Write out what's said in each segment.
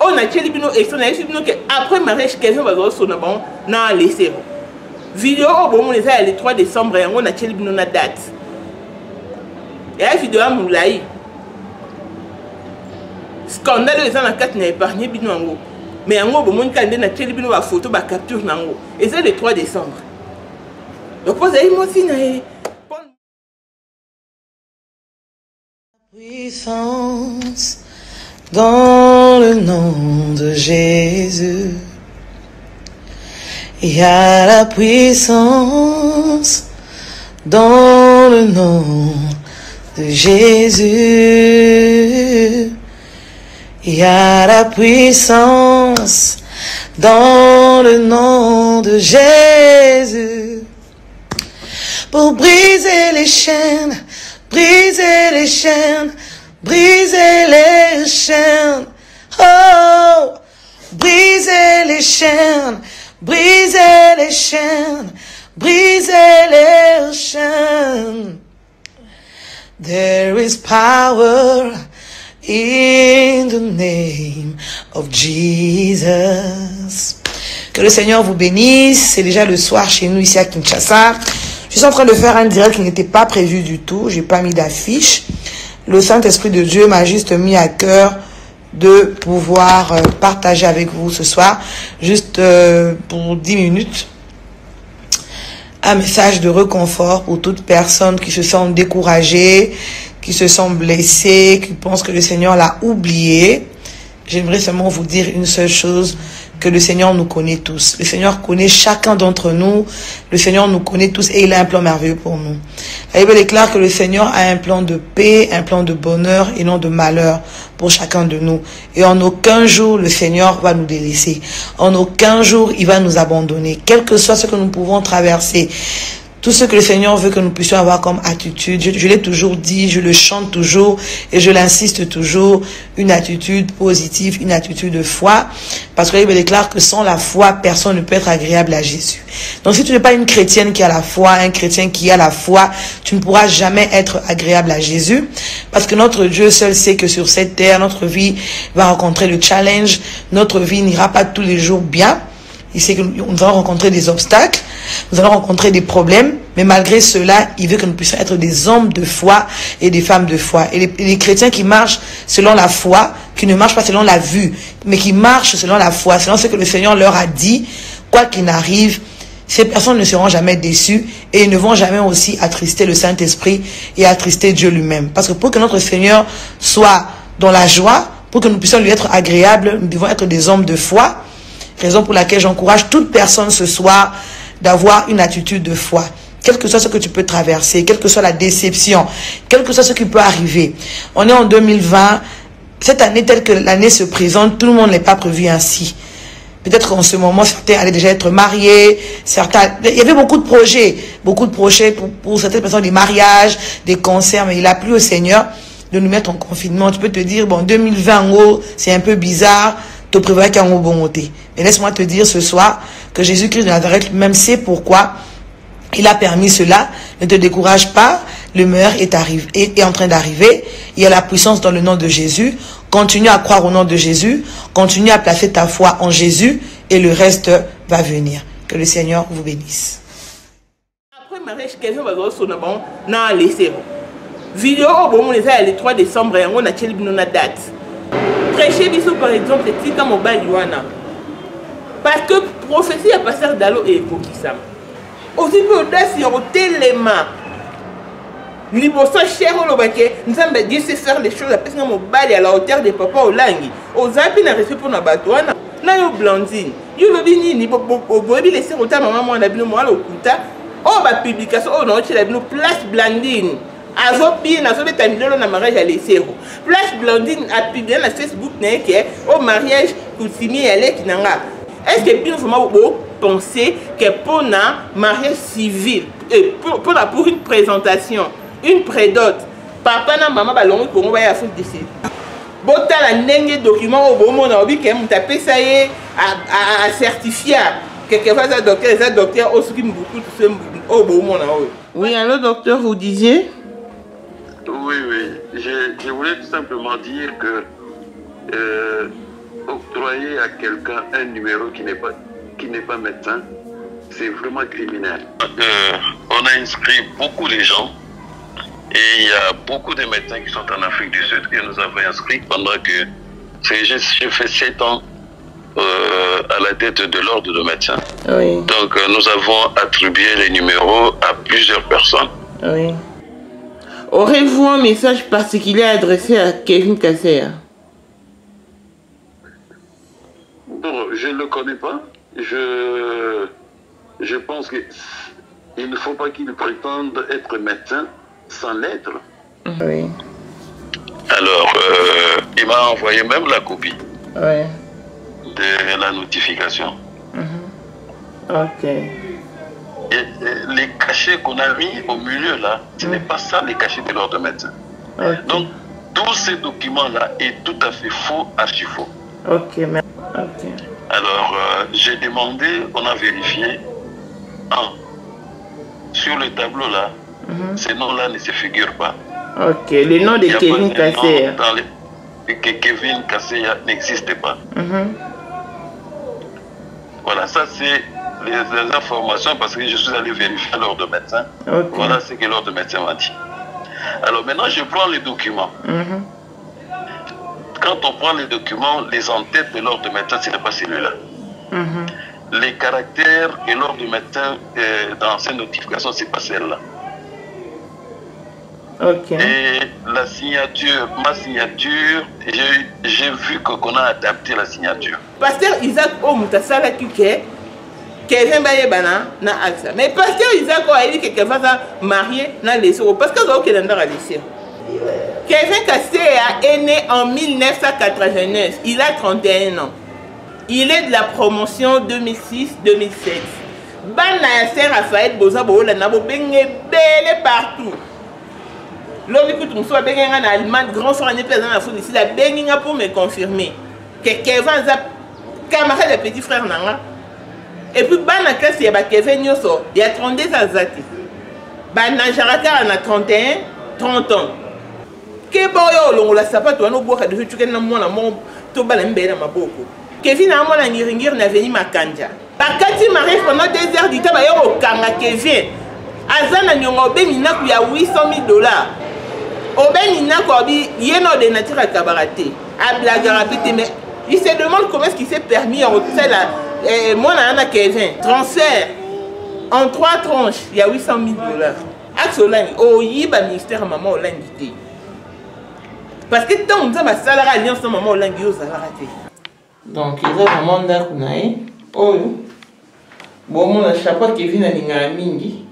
On a tcheli bino et son a bino que après mariage quelqu'un va voir son bon na laisser. Vidéo au bon les a le 3 décembre et on a tcheli bino na date. Et la vidéo à Moulaï. Scandale les gens en 4 n'a épargné bino en haut. Mais en haut bon monde quand na tcheli bino la photo ba capture en haut. Et c'est le 3 décembre. Donc vous avez moi aussi na puissance dans le nom de Jésus. Il y a la puissance dans le nom de Jésus. Il y a la puissance dans le nom de Jésus. Pour briser les chaînes, briser les chaînes, briser les chaînes. Oh, briser les chaînes, briser les chaînes, briser les chaînes. There is power in the name of Jesus. Que le Seigneur vous bénisse. C'est déjà le soir chez nous ici à Kinshasa. Je suis en train de faire un direct qui n'était pas prévu du tout. J'ai pas mis d'affiche. Le Saint-Esprit de Dieu m'a juste mis à cœur de pouvoir partager avec vous ce soir, juste pour 10 minutes, un message de réconfort pour toute personne qui se sent découragée, qui se sent blessée, qui pense que le Seigneur l'a oublié. J'aimerais seulement vous dire une seule chose, que le Seigneur nous connaît tous. Le Seigneur connaît chacun d'entre nous. Le Seigneur nous connaît tous et il a un plan merveilleux pour nous. La Bible déclare que le Seigneur a un plan de paix, un plan de bonheur et non de malheur pour chacun de nous. Et en aucun jour, le Seigneur va nous délaisser. En aucun jour, il va nous abandonner. Quel que soit ce que nous pouvons traverser, tout ce que le Seigneur veut que nous puissions avoir comme attitude, je l'ai toujours dit, je le chante toujours et je l'insiste toujours, une attitude positive, une attitude de foi, parce que la Bible déclare que sans la foi, personne ne peut être agréable à Jésus. Donc si tu n'es pas une chrétienne qui a la foi, un chrétien qui a la foi, tu ne pourras jamais être agréable à Jésus, parce que notre Dieu seul sait que sur cette terre, notre vie va rencontrer le challenge, notre vie n'ira pas tous les jours bien. Il sait que nous allons rencontrer des obstacles, nous allons rencontrer des problèmes, mais malgré cela, il veut que nous puissions être des hommes de foi et des femmes de foi. Et les chrétiens qui marchent selon la foi, qui ne marchent pas selon la vue, mais qui marchent selon la foi, selon ce que le Seigneur leur a dit, quoi qu'il arrive, ces personnes ne seront jamais déçues et ils ne vont jamais aussi attrister le Saint-Esprit et attrister Dieu lui-même. Parce que pour que notre Seigneur soit dans la joie, pour que nous puissions lui être agréables, nous devons être des hommes de foi. Raison pour laquelle j'encourage toute personne ce soir d'avoir une attitude de foi. Quel que soit ce que tu peux traverser, quelle que soit la déception, quel que soit ce qui peut arriver. On est en 2020, cette année telle que l'année se présente, tout le monde n'est pas prévu ainsi. Peut-être qu'en ce moment, certains allaient déjà être mariés, certains... Il y avait beaucoup de projets pour certaines personnes, des mariages, des concerts, mais il a plu au Seigneur de nous mettre en confinement. Tu peux te dire, bon, 2020 en haut, c'est un peu bizarre, te prévois qu'il y a un bon côté. Mais laisse-moi te dire ce soir que Jésus-Christ de Nazareth lui-même sait pourquoi il a permis cela. Ne te décourage pas, le meilleur est en train d'arriver. Il y a la puissance dans le nom de Jésus. Continue à croire au nom de Jésus. Continue à placer ta foi en Jésus et le reste va venir. Que le Seigneur vous bénisse. Après mariage, quelqu'un va voir son bon, n'a laissé. Vidéo au bon, les a le 3 décembre et on a tcheli bino na date. Prêcher bisou par exemple, c'est Tika Mobile Yuana. Parce que prophétie à passer d'Allo et Ekokisam. Aussi peu audace, il y a téléma. Liboso cher au lobake, nous avons dit c'est faire les choses à passer dans mobile à la hauteur des papas au langi. Aux appuis n'a reçu pour nos batouana. N'a eu blandine. You le bini, ni bobi laisser autant maman moi n'a bien moi au kuta. Oh ma publication, oh non, tu l'as bien place blandine. Azopi na zobe tamidolo na mariage à laisser. Place blandine a publié na Facebook n'est que au mariage coutumier elle qui n'anga. Est-ce que bien vraiment vous pensez que pour un mariage civil, pour une présentation, une prédote, papa na maman balongo pour moi ya faire décider. Bota la ndenge document au bon moment obi que mu taper ça y à certifier que ça docteur au qui beaucoup tout ce au bon moment. Oui, alors docteur vous disiez? Oui, je voulais tout simplement dire que octroyer à quelqu'un un numéro qui n'est pas médecin, c'est vraiment criminel. On a inscrit beaucoup de gens et il y a beaucoup de médecins qui sont en Afrique du Sud que nous avons inscrits pendant que j'ai fait 7 ans à la tête de l'ordre de médecins. Oui. Donc nous avons attribué les numéros à plusieurs personnes. Oui. Aurez-vous un message particulier adressé à Kevin Kasseya? Bon, je ne le connais pas. Je pense qu'il ne faut pas qu'il prétende être médecin sans l'être. Oui. Alors, il m'a envoyé même la copie de la notification. Ok. Et les cachets qu'on a mis au milieu là, ce n'est pas ça les cachets de l'ordre de médecin. Okay. Donc, tous ces documents-là est tout à fait faux, archi faux. Ok, merci. Okay. Alors, j'ai demandé, on a vérifié. Sur le tableau là, ces noms-là ne se figurent pas. Ok, le nom de Kevin Kasseya. Que Kevin Kasseya n'existe pas. Voilà, ça c'est les informations parce que je suis allé vérifier l'ordre de médecin. Okay. Voilà ce que l'ordre de médecin m'a dit. Alors maintenant, je prends les documents. Quand on prend les documents, les en-têtes de l'ordre de médecin, ce n'est pas celui-là. Les caractères et l'ordre du médecin dans ces notifications, ce n'est pas celle-là. Okay. Et la signature, ma signature, j'ai vu qu'on a adapté la signature. Pasteur Isaac Omutasala Kuke, Kevin Bayebana, na AXA. Mais Pasteur Isaac a dit que Kevin va marier dans les euros. Parce que c'est ok dans la lycée. Kevin Kasseya est né en 1989. Il a 31 ans. Il est de la promotion 2006-2007. Bana Yasser Raphaël Bozabo, la nabo benge belle partout. L'homme écoute, on soit bien en Allemagne, grand frère n'est pas dans la foule ici, la benginga pour me confirmer que Kevin a camarade de petit frère Nanga. Et puis, dans la classe, il y a Kevin Nyoso, il y a 32 ans. Bana Jaraka, on a 31, 30 ans. Keboyo, on l'a sapate, on a beau de tu as mon toba l'embelle ma beaucoup. Kevin a mon aniringir n'a venu ma kanja. Bakati m'arrive pendant 2 heures du temps, il y a au Kanga Kevin. Azana nyongo benina ku ya $800. Obenina ko bi yeno de nature à cabareté. A blagara pété mais il se demande comment est-ce qu'il s'est permis en hôtel là moi na Kevin transfert en 3 tranches, il y a $800,000. Axolang o yiba ministère maman olangité. Parce que tant on va salaire alliance maman olangi ozalaraté. Donc il a vraiment ndakunae. Oh bon mon chapeau Kevin alinga mingi.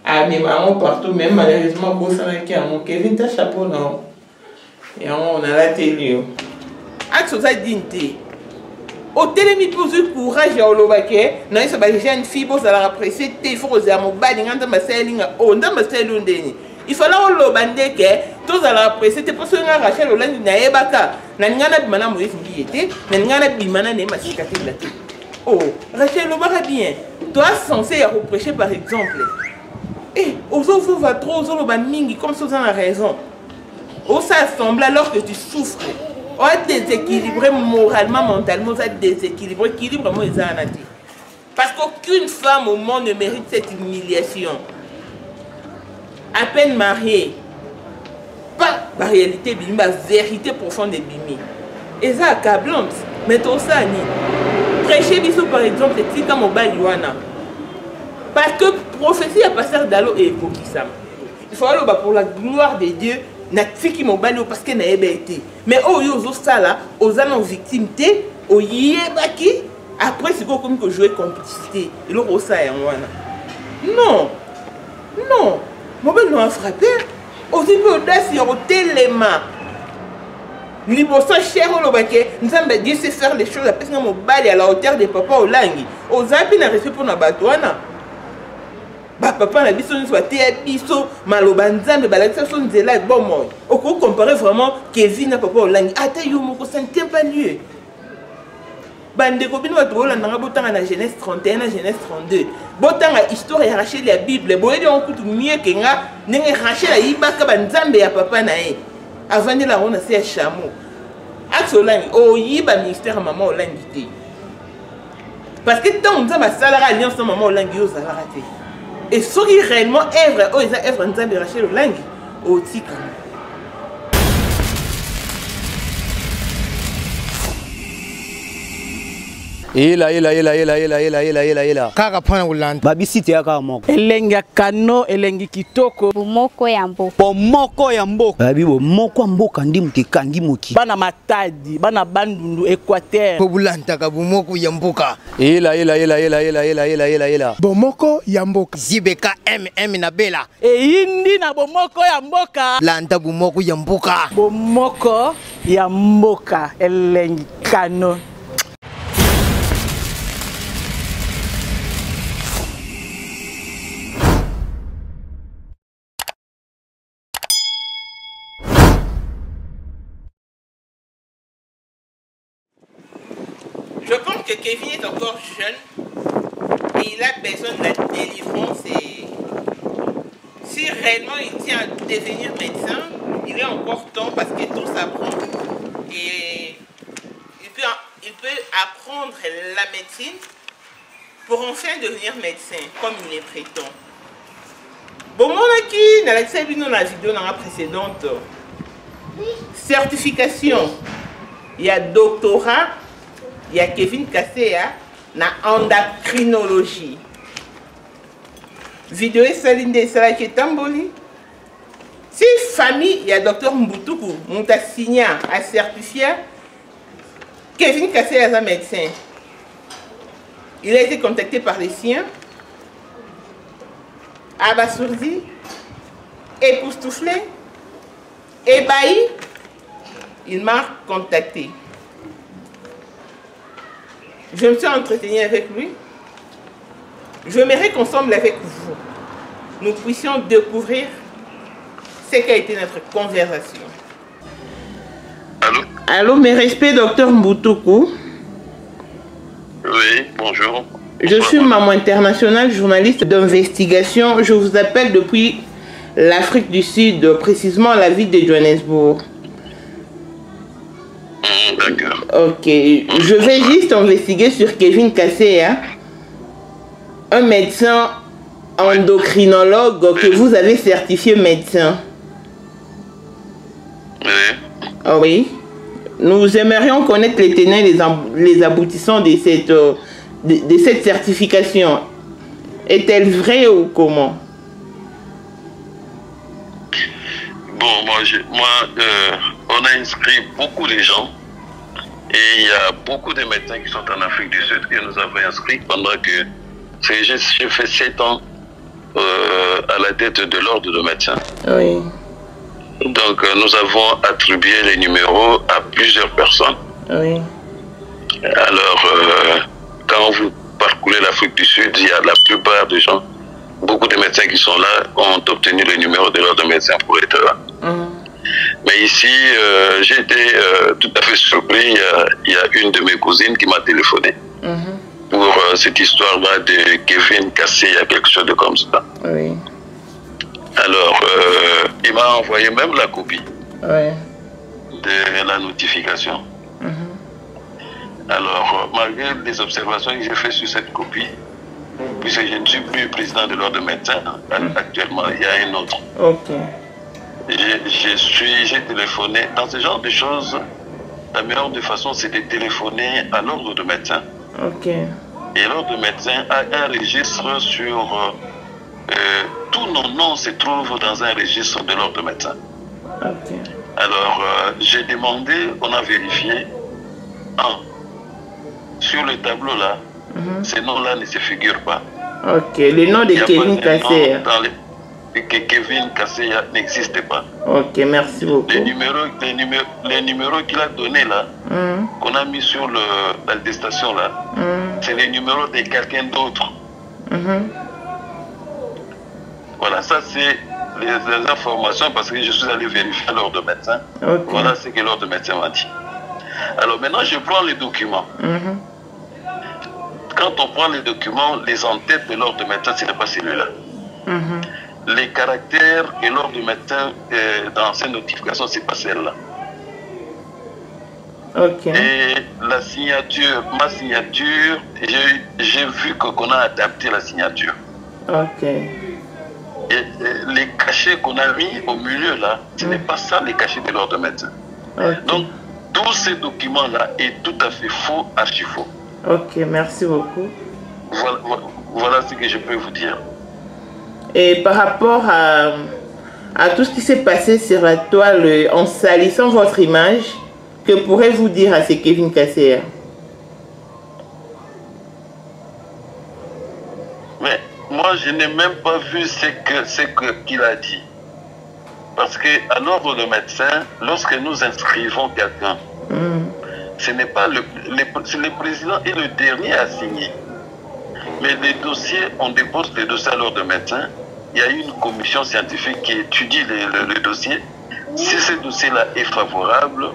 Ah, mais maman partout, même malheureusement, mon Kevin t'a chapeau, non. Et on a la télé. Axe ça dignité. Au télé, il pose le courage à Olobake. Non, il s'appelle jeune fille, bon, ça l'a apprécié. Il faut oser à mon bal, il y a un masseling, on a un masseling. Il fallait Olobande que tous à l'apprécier. C'est pour ça qu'on a Rachel Hollande Naebaka. Nangana Bimana Moïse Biété, Nangana Bimana Nema Sikate la tête. Oh, Rachel Obara bien. Toi, censé reprocher par exemple. Eh, aux autres va trop, aux autres va mingi, comme ça, on a raison. On s'assemble alors que tu souffres. On est déséquilibré moralement, mentalement, on est déséquilibré, équilibre, moi, ils ont. Parce qu'aucune femme au monde ne mérite cette humiliation. À peine mariée, pas la réalité, la vérité profonde de Bimi. Et ça, accablante. Mais tout ça, prêcher Bissou, par exemple, c'est comme au Baliwana. Parce que prophétie à passer d'Allo et Bokissam. Il faut aller pour la gloire de Dieu, n'a qui m'ont bali parce qu'elle n'a pas été. Mais oh, yo, ça là, aux années victimes, au yébaki, après c'est comme que jouer complicité. Et là, au ça et en wana. Non, non, mon ben non a frappé. Aussi peu audace, il y a au téléma. Libosa cher au lobake, nous avons dit c'est faire les choses parce que mon bali à la hauteur des papas au langi. Aux apis n'a respect pour nos batouana. Papa na biso ni soit biso maloba nzambe balakisa so nzela bon moi oko comparer vraiment Kevin na papa olangi ata yo moko ça ne tient pas lieu bande ko bino bato bolanda nga botanga na Genèse 31 na Genèse 32 botanga histoire ya Rachel ya Bible boyedi on kutu mieux que nga ndenge Rachel ayibaka ba nzambe ya papa na ye avant de la rona c'est chameau axe olangi oyiba ministère maman olangi te parce que tant on a salara alliance maman olangi ozalaka te et soki réellement œuvre oyo eza œuvre nzambe Rachel olangi otikama. Ela. Kaka pona ulanda. Babisiti ya kaka moko. Elengi kano, elengi kitoko. Bomoko ya mboka. Bomoko ya mboka. Babi bomoko ya mboka ndi mutekandi moki. Bana Matadi, bana Bandundu, Équateur. Pobulanta ka bomoko ya mboka. Ela. Bomoko ya mboka. Zibeka MM na Bela. Indi na bomoko ya mboka. Lanta bomoko ya mboka. Bomoko ya mboka. Elengi kano. Je pense que Kevin est encore jeune et il a besoin de la délivrance et si réellement il tient à devenir médecin, il est encore temps parce que tout s'apprend et il peut apprendre la médecine pour enfin devenir médecin comme il est prétend. Bon, moi qui dans la vidéo précédente, certification, il y a doctorat. Il y a Kevin Kasseya na endocrinologie. Vidéo Saline de Salaki Tamboli. Si famille, il y a docteur Mbutuku, Mouta Signa a certifié. Kevin Kasseya est un médecin. Il a été contacté par les siens. Abasourdi, époustouflé, ébahi. Il m'a contacté. Je me suis entretenu avec lui. J'aimerais qu'ensemble avec vous, nous puissions découvrir ce qu'a été notre conversation. Allô? Allô, mes respects, docteur Mbutuku. Oui, bonjour. Je suis maman internationale, journaliste d'investigation. Je vous appelle depuis l'Afrique du Sud, précisément la ville de Johannesburg. D'accord. Ok, je vais juste investiguer sur Kevin Kasseya, un médecin endocrinologue que vous avez certifié médecin. Oui. Ah oui. Nous aimerions connaître les tenants et les aboutissants de cette certification. Est-elle vraie ou comment? Bon, on a inscrit beaucoup de gens et il y a beaucoup de médecins qui sont en Afrique du Sud que nous avons inscrits pendant que j'ai fait 7 ans à la tête de l'ordre de médecins. Oui. Donc nous avons attribué les numéros à plusieurs personnes. Oui. Alors, quand vous parcourez l'Afrique du Sud, il y a la plupart des gens, beaucoup de médecins qui sont là ont obtenu le numéro de l'ordre de médecins pour être là. Mais ici, j'ai été tout à fait surpris. Il y a une de mes cousines qui m'a téléphoné pour cette histoire-là de Kevin Kasseya, quelque chose de comme ça. Oui. Alors, il m'a envoyé même la copie de la notification. Alors, malgré les observations que j'ai faites sur cette copie, puisque je ne suis plus président de l'ordre de médecins, actuellement, il y a un autre. Ok. J'ai téléphoné. Dans ce genre de choses, la meilleure de façon, c'est de téléphoner à l'ordre de médecins. Ok. Et l'ordre de médecins a un registre sur... tous nos noms se trouvent dans un registre de l'ordre de médecins. Ok. Alors, j'ai demandé, on a vérifié. Sur le tableau là, ces noms-là ne se figurent pas. Ok, le nom de Kevin Kasseya. Que Kevin Kasseya n'existe pas. Ok, merci beaucoup. Les numéros qu'il a donnés là, qu'on a mis sur l'attestation là, c'est les numéros de quelqu'un d'autre. Voilà, ça c'est les informations parce que je suis allé vérifier l'ordre de médecin. Voilà ce que l'ordre de médecin m'a dit. Alors maintenant, je prends les documents. Quand on prend les documents, les en-têtes de l'ordre de médecin, ce n'est pas celui-là. Les caractères et l'ordre de médecin dans ces notifications, ce n'est pas celle-là. Ok. Et la signature, ma signature, j'ai vu qu'on a adapté la signature. Ok. Et les cachets qu'on a mis au milieu là, ce n'est pas ça les cachets de l'ordre médecin. Ok. Donc, tous ces documents-là est tout à fait faux, archi faux. Ok, merci beaucoup. Voilà ce que je peux vous dire. Et par rapport à tout ce qui s'est passé sur la toile en salissant votre image, que pourrez-vous dire à ce Kevin Kasseya? Mais moi, je n'ai même pas vu ce qu'il a dit. Parce qu'à l'ordre de médecin, lorsque nous inscrivons quelqu'un, ce n'est pas le président et le dernier à signer. Mais les dossiers, on dépose les dossiers à l'ordre de médecin. Il y a une commission scientifique qui étudie le dossier. Si ce dossier-là est favorable,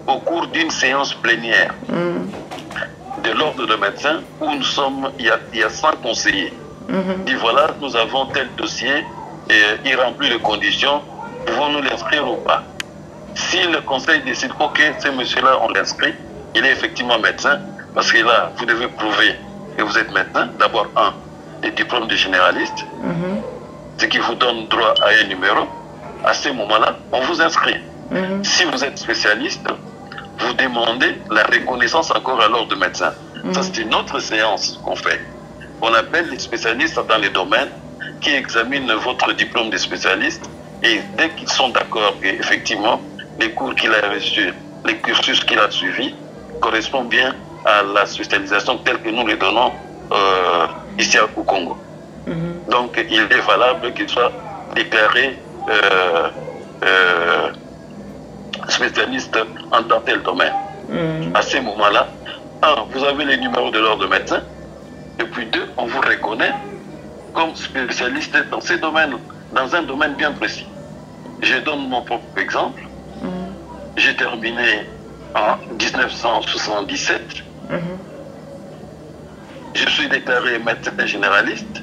au cours d'une séance plénière de l'ordre de médecin, où nous sommes, il y a 100 conseillers. Dit voilà, nous avons tel dossier, et il remplit les conditions, pouvons-nous l'inscrire ou pas? Si le conseil décide, ok, ce monsieur-là, on l'inscrit, il est effectivement médecin, parce que là, vous devez prouver que vous êtes médecin. D'abord, les diplômes de généraliste, ce qui vous donne droit à un numéro. À ce moment-là, on vous inscrit. Si vous êtes spécialiste, vous demandez la reconnaissance encore à l'ordre de médecin. Ça, c'est une autre séance qu'on fait. On appelle les spécialistes dans les domaines qui examinent votre diplôme de spécialiste, et dès qu'ils sont d'accord qu'effectivement, les cours qu'il a reçus, les cursus qu'il a suivis correspondent bien à la spécialisation telle que nous les donnons ici au Congo. Donc, il est valable qu'il soit déclaré spécialiste dans tel domaine. À ce moment-là, vous avez les numéros de l'ordre de médecin, et puis 2, on vous reconnaît comme spécialiste dans ces domaines, dans un domaine bien précis. Je donne mon propre exemple. J'ai terminé en 1977. Je suis déclaré médecin généraliste.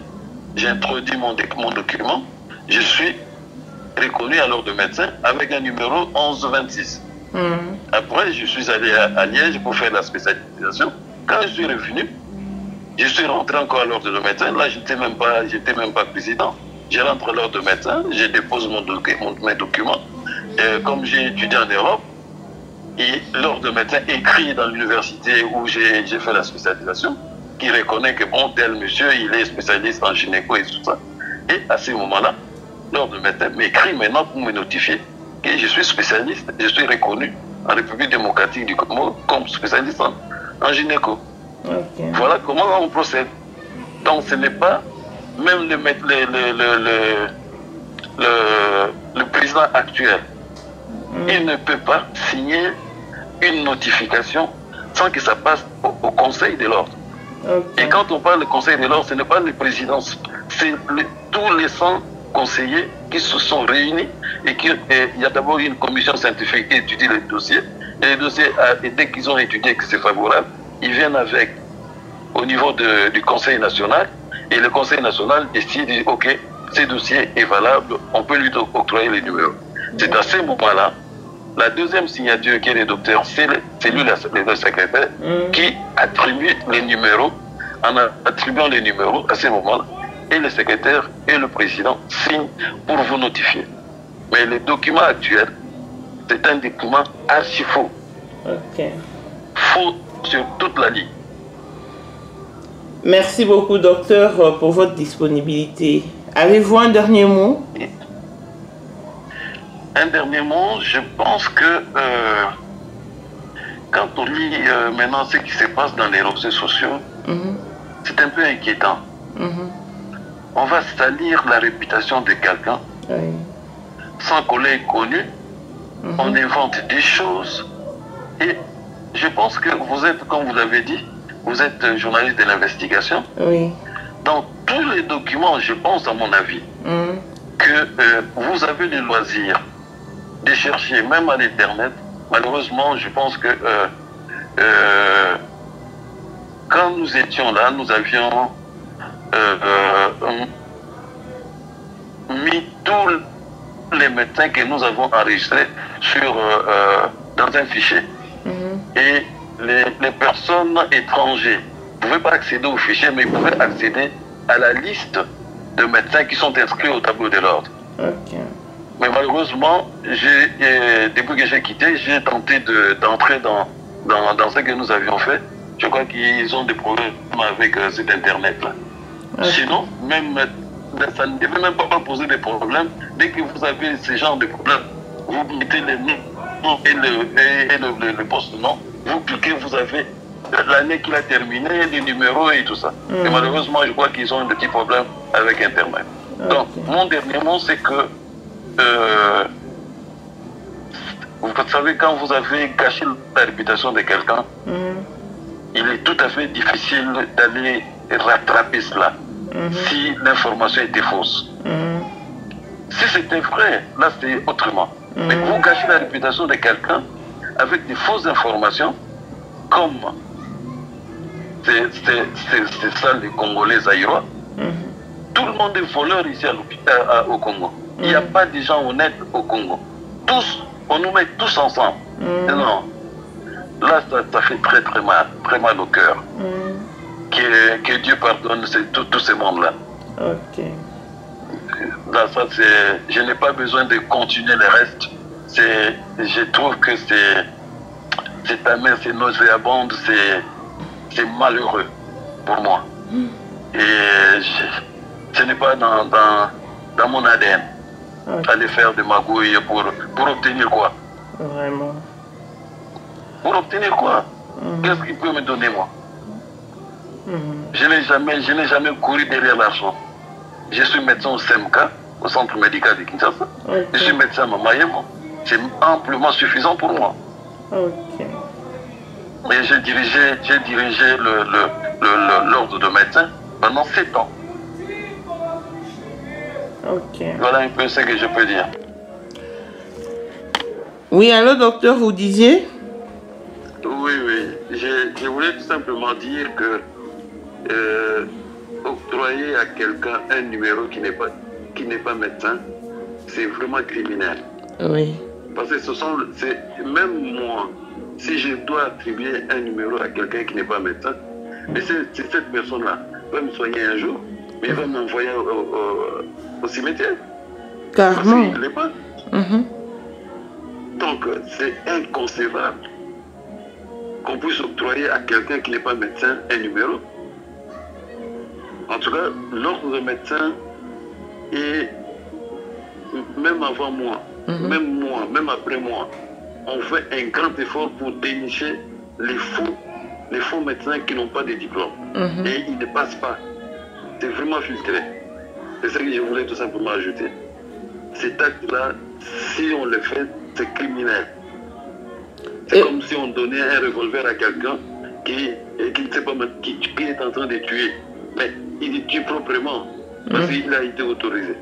J'ai introduit mon document. Je suis reconnu à l'ordre de médecin avec un numéro 1126. Après, je suis allé à Liège pour faire la spécialisation. Quand je suis revenu, je suis rentré encore à l'ordre de médecin. Là, je n'étais même pas président. Je rentre à l'ordre de médecin, je dépose mes documents. Comme j'ai étudié en Europe, et l'ordre de médecin écrit dans l'université où j'ai fait la spécialisation, qui reconnaît que bon, tel monsieur, il est spécialiste en gynéco et tout ça. Et à ce moment-là, l'ordre de médecin m'écrit maintenant pour me notifier que je suis spécialiste, je suis reconnu en République démocratique du Congo comme spécialiste en gynéco. Voilà comment on procède. Donc ce n'est pas même le président actuel. Il ne peut pas signer une notification sans que ça passe au Conseil de l'ordre. Et quand on parle du Conseil de l'ordre, ce n'est pas le président, c'est tous les 100 conseillers qui se sont réunis et il y a d'abord une commission scientifique qui étudie les dossiers. Et les dossiers, dès qu'ils ont étudié que c'est favorable, ils viennent avec au niveau du Conseil national, et le Conseil national décide, ok, ce dossier est valable, on peut lui octroyer les numéros. C'est à ce moment-là, la deuxième signature qui est le docteur, c'est lui le secrétaire qui attribue les numéros. En attribuant les numéros à ce moment-là, et le secrétaire et le président signent pour vous notifier. Mais le document actuel, c'est un document archi faux. Faux sur toute la ligne. Merci beaucoup, docteur, pour votre disponibilité. Avez-vous un dernier mot? Un dernier mot, je pense que quand on lit maintenant ce qui se passe dans les réseaux sociaux, c'est un peu inquiétant. On va salir la réputation de quelqu'un sans qu'on l'ait connu. On invente des choses. Et je pense que vous êtes, comme vous l'avez dit, vous êtes journaliste de l'investigation. Dans tous les documents, je pense à mon avis, que vous avez le loisir de chercher, même à l'Internet. Malheureusement, je pense que quand nous étions là, nous avions mis tous les médecins que nous avons enregistrés dans un fichier. Et les personnes étrangères ne pouvaient pas accéder au fichier, mais ils pouvaient accéder à la liste de médecins qui sont inscrits au tableau de l'ordre. Ok. Mais malheureusement, depuis que j'ai quitté, j'ai tenté d'entrer dans ce que nous avions fait. Je crois qu'ils ont des problèmes avec cet Internet-là. Okay. Sinon, même, ça ne devait même pas poser des problèmes. Dès que vous avez ce genre de problème, vous mettez les noms et le poste-nom, vous cliquez, vous avez l'année qu'il a terminé, les numéros et tout ça. Et malheureusement, je crois qu'ils ont un petit problème avec Internet. Okay. Donc, mon dernier mot, c'est que vous savez, quand vous avez gâché la réputation de quelqu'un, il est tout à fait difficile d'aller rattraper cela si l'information était fausse. Si c'était vrai, là c'est autrement. Mais vous gâchez la réputation de quelqu'un avec des fausses informations, comme c'est ça les Congolais ailleurs. Tout le monde est voleur ici au Congo. Il n'y a pas de gens honnêtes au Congo. Tous, on nous met tous ensemble. Non. Là, ça fait très mal au cœur. Que Dieu pardonne tous ces mondes-là. Ok. Là, ça, je n'ai pas besoin de continuer le reste. Je trouve que c'est amer, c'est nauséabond, c'est malheureux pour moi. Et ce n'est pas dans mon ADN. Aller faire des magouilles pour obtenir quoi? Vraiment. Pour obtenir quoi? Qu'est-ce qu'il peut me donner, moi? Je n'ai jamais couru derrière l'argent. Je suis médecin au CMK, au centre médical de Kinshasa. Okay. Je suis médecin à Mamayemo. C'est amplement suffisant pour moi. Ok. Et j'ai dirigé l'ordre de médecins pendant 7 ans. Ok. Voilà un peu ce que je peux dire. Oui, allô, docteur, vous disiez? Oui. Je voulais tout simplement dire que octroyer à quelqu'un un numéro qui n'est pas médecin, c'est vraiment criminel. Oui. Parce que même moi, si je dois attribuer un numéro à quelqu'un qui n'est pas médecin, mais cette personne-là va me soigner un jour, mais il va m'envoyer au cimetière. Carrément. Parce qu'il ne l'est pas. Donc, c'est inconcevable qu'on puisse octroyer à quelqu'un qui n'est pas médecin un numéro. En tout cas, l'ordre de médecin, et même avant moi, même après moi, on fait un grand effort pour dénicher les faux médecins qui n'ont pas de diplôme. Et ils ne passent pas. C'est vraiment filtré. C'est ce que je voulais tout simplement ajouter. Cet acte-là, si on le fait, c'est criminel. C'est comme si on donnait un revolver à quelqu'un qui ne sait pas, qui est en train de tuer. Mais il tue proprement parce qu'il a été autorisé.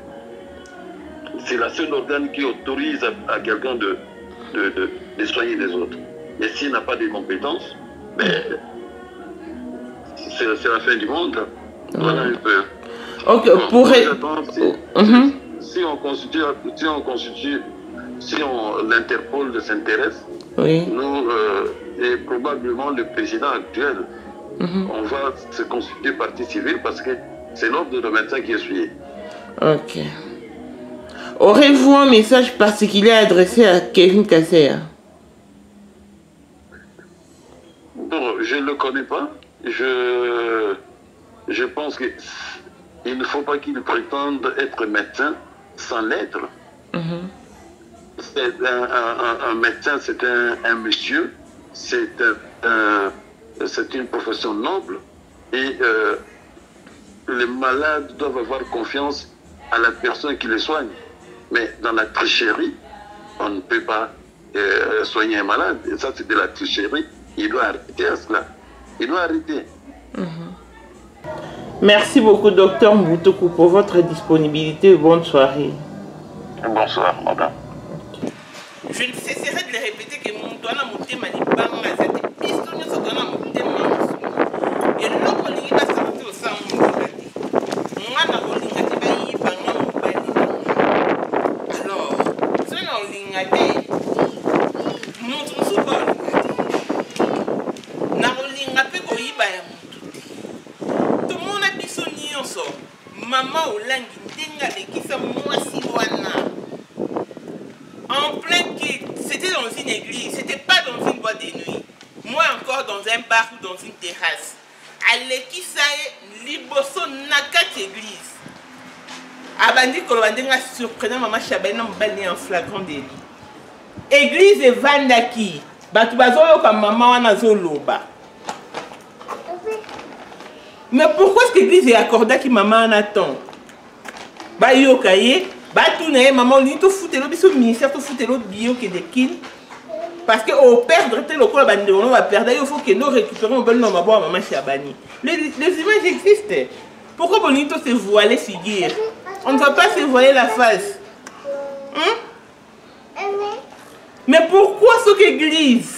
C'est la seule organe qui autorise à quelqu'un de soigner les autres. Et s'il n'a pas de compétences, c'est la fin du monde. Voilà un peu. Ok, bon, si l'Interpol s'intéresse, nous, et probablement le président actuel, on va se consulter partie civile parce que c'est l'ordre de médecin qui est suivi. Ok. Aurez-vous un message particulier adressé à Kevin Kasseya? Bon, je ne le connais pas. Je pense qu'il ne faut pas qu'il prétende être médecin sans l'être. Un médecin, c'est un monsieur, c'est une profession noble et les malades doivent avoir confiance à la personne qui les soigne. Mais dans la tricherie, on ne peut pas soigner un malade. Et ça, c'est de la tricherie. Il doit arrêter à cela. Il doit arrêter. Merci beaucoup, docteur Mbutoukou, pour votre disponibilité. Bonne soirée. Bonsoir, madame. Je ne cesserai de le répéter que mon doigt n'a monté ma libanga, cette piste ne se donne à monter ma. Et l'autre ligne va sortir au sang. Moi, n'a pas l'ingati, va y banga, mon bali. Alors, ce n'est pas l'ingati. Nous, nous sommes pas l'ingati. maman Olangi Ndenga Lekisa Mwasi Wana. En plein kit, c'était dans une église, c'était pas dans une boîte de nuit. Moi encore dans un bar ou dans une terrasse. Alekisa liboso nakati église. Abandi Kolobandenga surprenant maman Chabana Mbali en flagrant délit. Église et Vandaki. Batubazo comme maman wana zoloba. Mais pourquoi est-ce que l'église est accordée qui maman attend? Bah yo kaye, bah tout n'est maman ni tout foutre l'autre sur ministère tout foutre l'autre bio que des kills. Parce que au perdre tel au coin on va perdre, il faut que nous récupérions bel nom à boire maman Chabani. Les images existent. Pourquoi bonito se voiler figure? On ne va pas se voiler la face. Mais pourquoi cette église?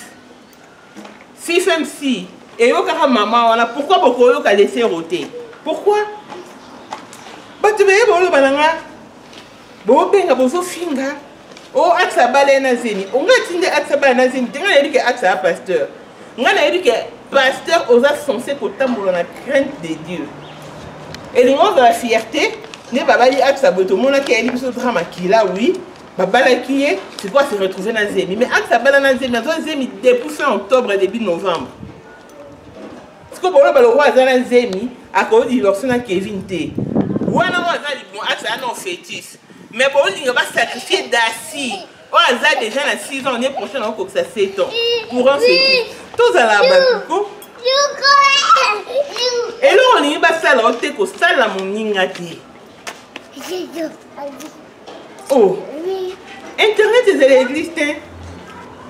Si femme si et yo kaka maman wana pourquoi beaucoup yo ka laisser roter? Pourquoi? Ba tu veux bolo bananga. Bo benga bozo finga. Oh aksa bale na zeni. On va tinde aksa bale na zeni. Tenga na dit que aksa pasteur. On a dit que pasteur osa censé kotambola na crainte de Dieu. Et les gens de la fierté, ne baba li aksa boto mona ki ali biso drama kila oui. Babala qui est, c'est quoi se retrouver dans Zemi? Mais aksa bala na Zemi, dans Zemi depuis fin octobre début novembre. Ce que pour le roi Zana Zemi a cause de divorcer na Kevin T. Wana wa za bon aksa non fétiche. Mais pour lui il va sacrifier d'assis. Oh Aza déjà dans 6 ans, l'année prochaine on que ça 7 ans. Pour un fétiche. Tous à la bakuko. Et là on y va ça là on te ko ça la mon ningati. Oh. Internet est l'église.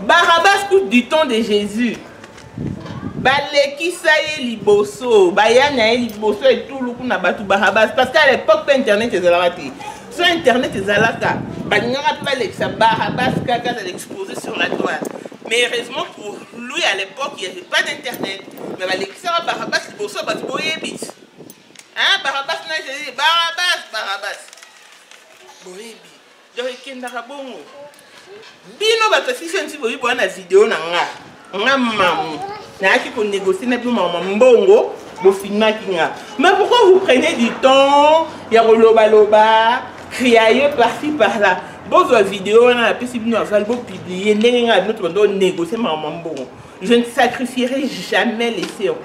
Barabbas coûte du temps de Jésus. Baleki saye liboso, bayana liboso et tout le kuna batu Barabbas parce qu'à l'époque pas internet est zalati. Sur internet est zalaka. Banyara pas l'exa Barabbas kaka l'exposer sur la toile. Mais heureusement pour lui à l'époque il n'y avait pas d'internet. Mais baleki sa Barabbas liboso batu boyebi. Hein Barabbas na Jésus Barabbas. Boyebi. Donc kendaka bongo. Bino bato si sensi boyi bona vidéo na nga mamu. Na ki ko négocier na bi maman mbongo bo filma kinga. Mais pourquoi vous prenez du temps ya loba crier par-ci par-là. Bozo vidéo na pesi bino aval bo publier ndenge nga notre bando négocier maman mbongo. Je ne sacrifierai jamais les sœurs.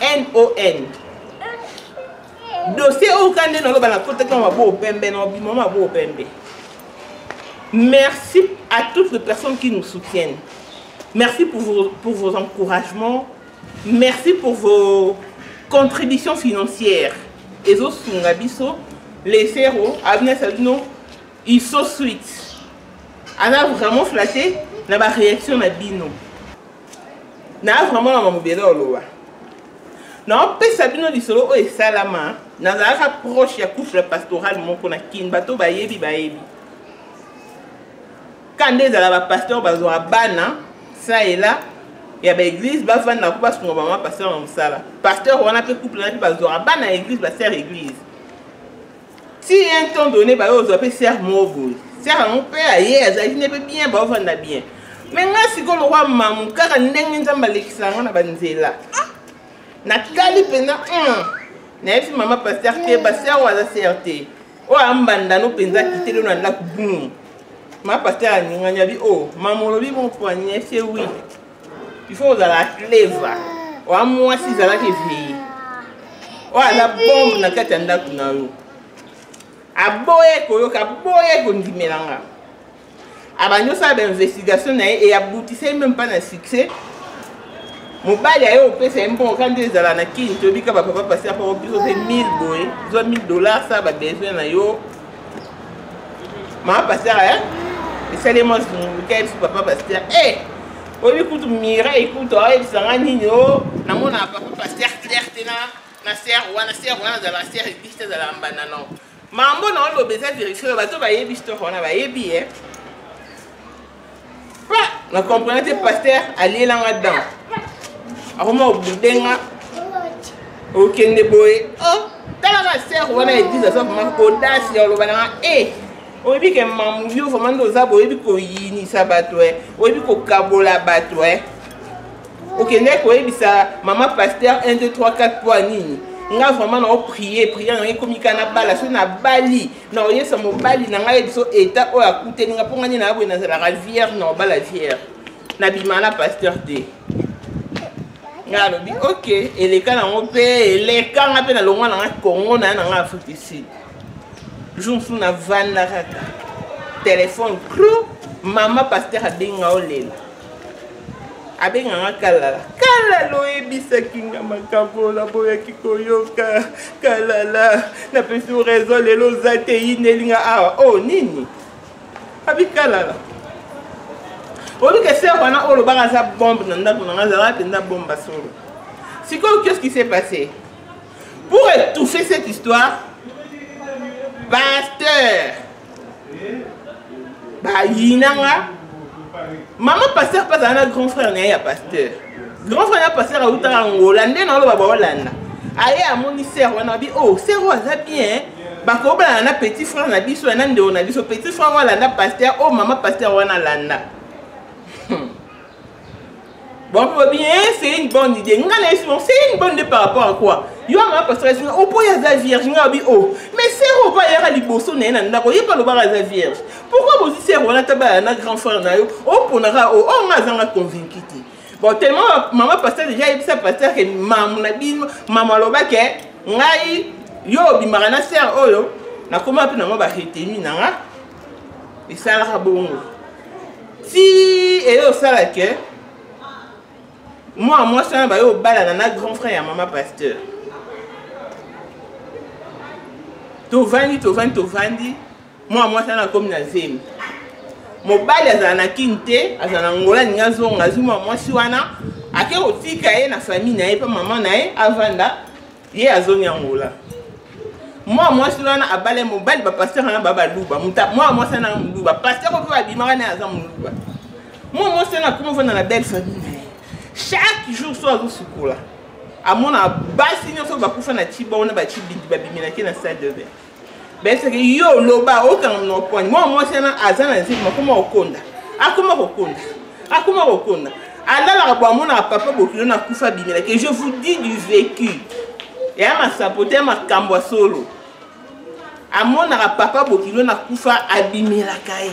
NON. Dossier au kande na loba na côté quand on va bo pembe na bi maman bo pembe. Merci à toutes les personnes qui nous soutiennent. Merci pour vos encouragements. Merci pour vos contributions financières. Et autres Sungabiso, les séros, Abna Sabino, ils sont suite. On a vraiment flatté la réaction à Bino. On a vraiment la mamobéda au loa. Non, on Sabino du solo et Salama. On a rapproché à couple pastoral mon qu'on a kin bateau bayebi bayebi. Quand des à la pasteur bazora bana ça et là il y a l'église ba vendre na parce que maman pasteur en sala pasteur on a fait couple na bazora bana église ba sœur église si un temps donné ba ozo pe sœur mobo sœur mon père hier ça ne peut bien ba vendre bien mais nga siko lo roi mamu kaka ndenge nzamba lekisanga na banzela na kali pena na efi maman pasteur te ba sœur wa za certé o ambanda no penza kitelo na la boum. Ma pasteur a dit, oh, maman, mon poignet, c'est oui. Il faut la clé, va. Oh, moi, si ça la vie. Oh, la bombe n'a qu'à t'en donner. A boye, qu'on dit mélanga. Abanyo ça d'investigation et aboutissait même pas dans succès. Mon bail a eu au PC, un bon candidat dans la nakin, tu dis que papa passer pour plus de 1000 boy, $1000, ça va besoin na yo. Ma pasteur, hein? Et c'est les mots que papa pasteur. Eh! On écoute Mira, écoute, il s'en a nino. Na mon papa pasteur clair na serre ou dans la serre et piste de la banane. Mambo non le besoin vérifier le bateau va y bisto on va y bien. Pas, on comprenait que pasteur aller là-dedans. Aroma au budenga. Okende boy. Oh, dans la serre on a dit ça vraiment audace le banane. Eh! Oyebi ke mamu yo vraiment ndozabo oyebi ko yini sa bato oyebi ko kabola bato okende ko oyebi sa maman pasteur 1 2 3 4 poids nini nga vraiment na prier na komika na bala so na bali na oyesa mo bali na nga biso état o akute nga ponga ni na bwena la vierge na bala vierge na bimana pasteur de nga lobi OK eleka na ngo pe eleka nga pe na longwa na nga Congo na nga Afrique du Sud jour sous na vanda kaka téléphone clou mama pasteur abenga olela abenga nga kala lo ebisaki nga makambo na boyaki koyoka kalala na pesi raison lelo za te inelinga awa oh nini abi kalala obi que c'est wana olo baka za bombe na ndako na nga za penda bomba solo. C'est quoi qu'est-ce qui s'est passé pour étouffer cette histoire? Pasteur ba yinanga maman pasteur pas un grand frère n'a pasteur grand frère pasteur a outa Angola ndena lo baba Holanda aye amoni sœur wana bi oh sœur za bien ba ko ba na petit frère na biso na ndeo na biso petit frère wala na pasteur oh maman pasteur wana landa bon bien c'est une bonne idée c'est une bonne idée par rapport à quoi yo maman pasteur oh pour ya za vierge ngabi oh mais sœur ba ya liboso na ndako yepa lo ba za vierge pourquoi vous dites voilà taba na grand frère na yo oh pour na oh ngazanga convaincu ti bon tellement maman pasteur déjà il ça pasteur que maman na bino maman loba ke ngai yo bimara na sœur oyo na koma pe na mo ba retenu na nga et ça la bongo si et yo ça la ke moi ça ba yo bala na grand frère ya maman pasteur to vandi moi ça na comme na zemi mobali azana kinte azana ngola ninga zonga zuma mwasi wana ake otika ye na famille na ye pa maman na ye avanda ye azoni ngola mwasi wana abale mobali ba pasteur na baba luba muta mwasi na luba pasteur ko ba bimaka na azam luba mwasi na comme vana na belle famille chaque jour so azo sukula amona basi nyoso bakufa na chiba ona ba chibindi babimina ke na salle de bain. Ben c'est que yo loba aucun no point moi c'est na azana nzima comment okonda akoma okonda ala la ba mona papa bokilo na kufa bimela que je vous dis du vécu et ama sapoter ma kambo solo amona papa bokilo na kufa abimela kai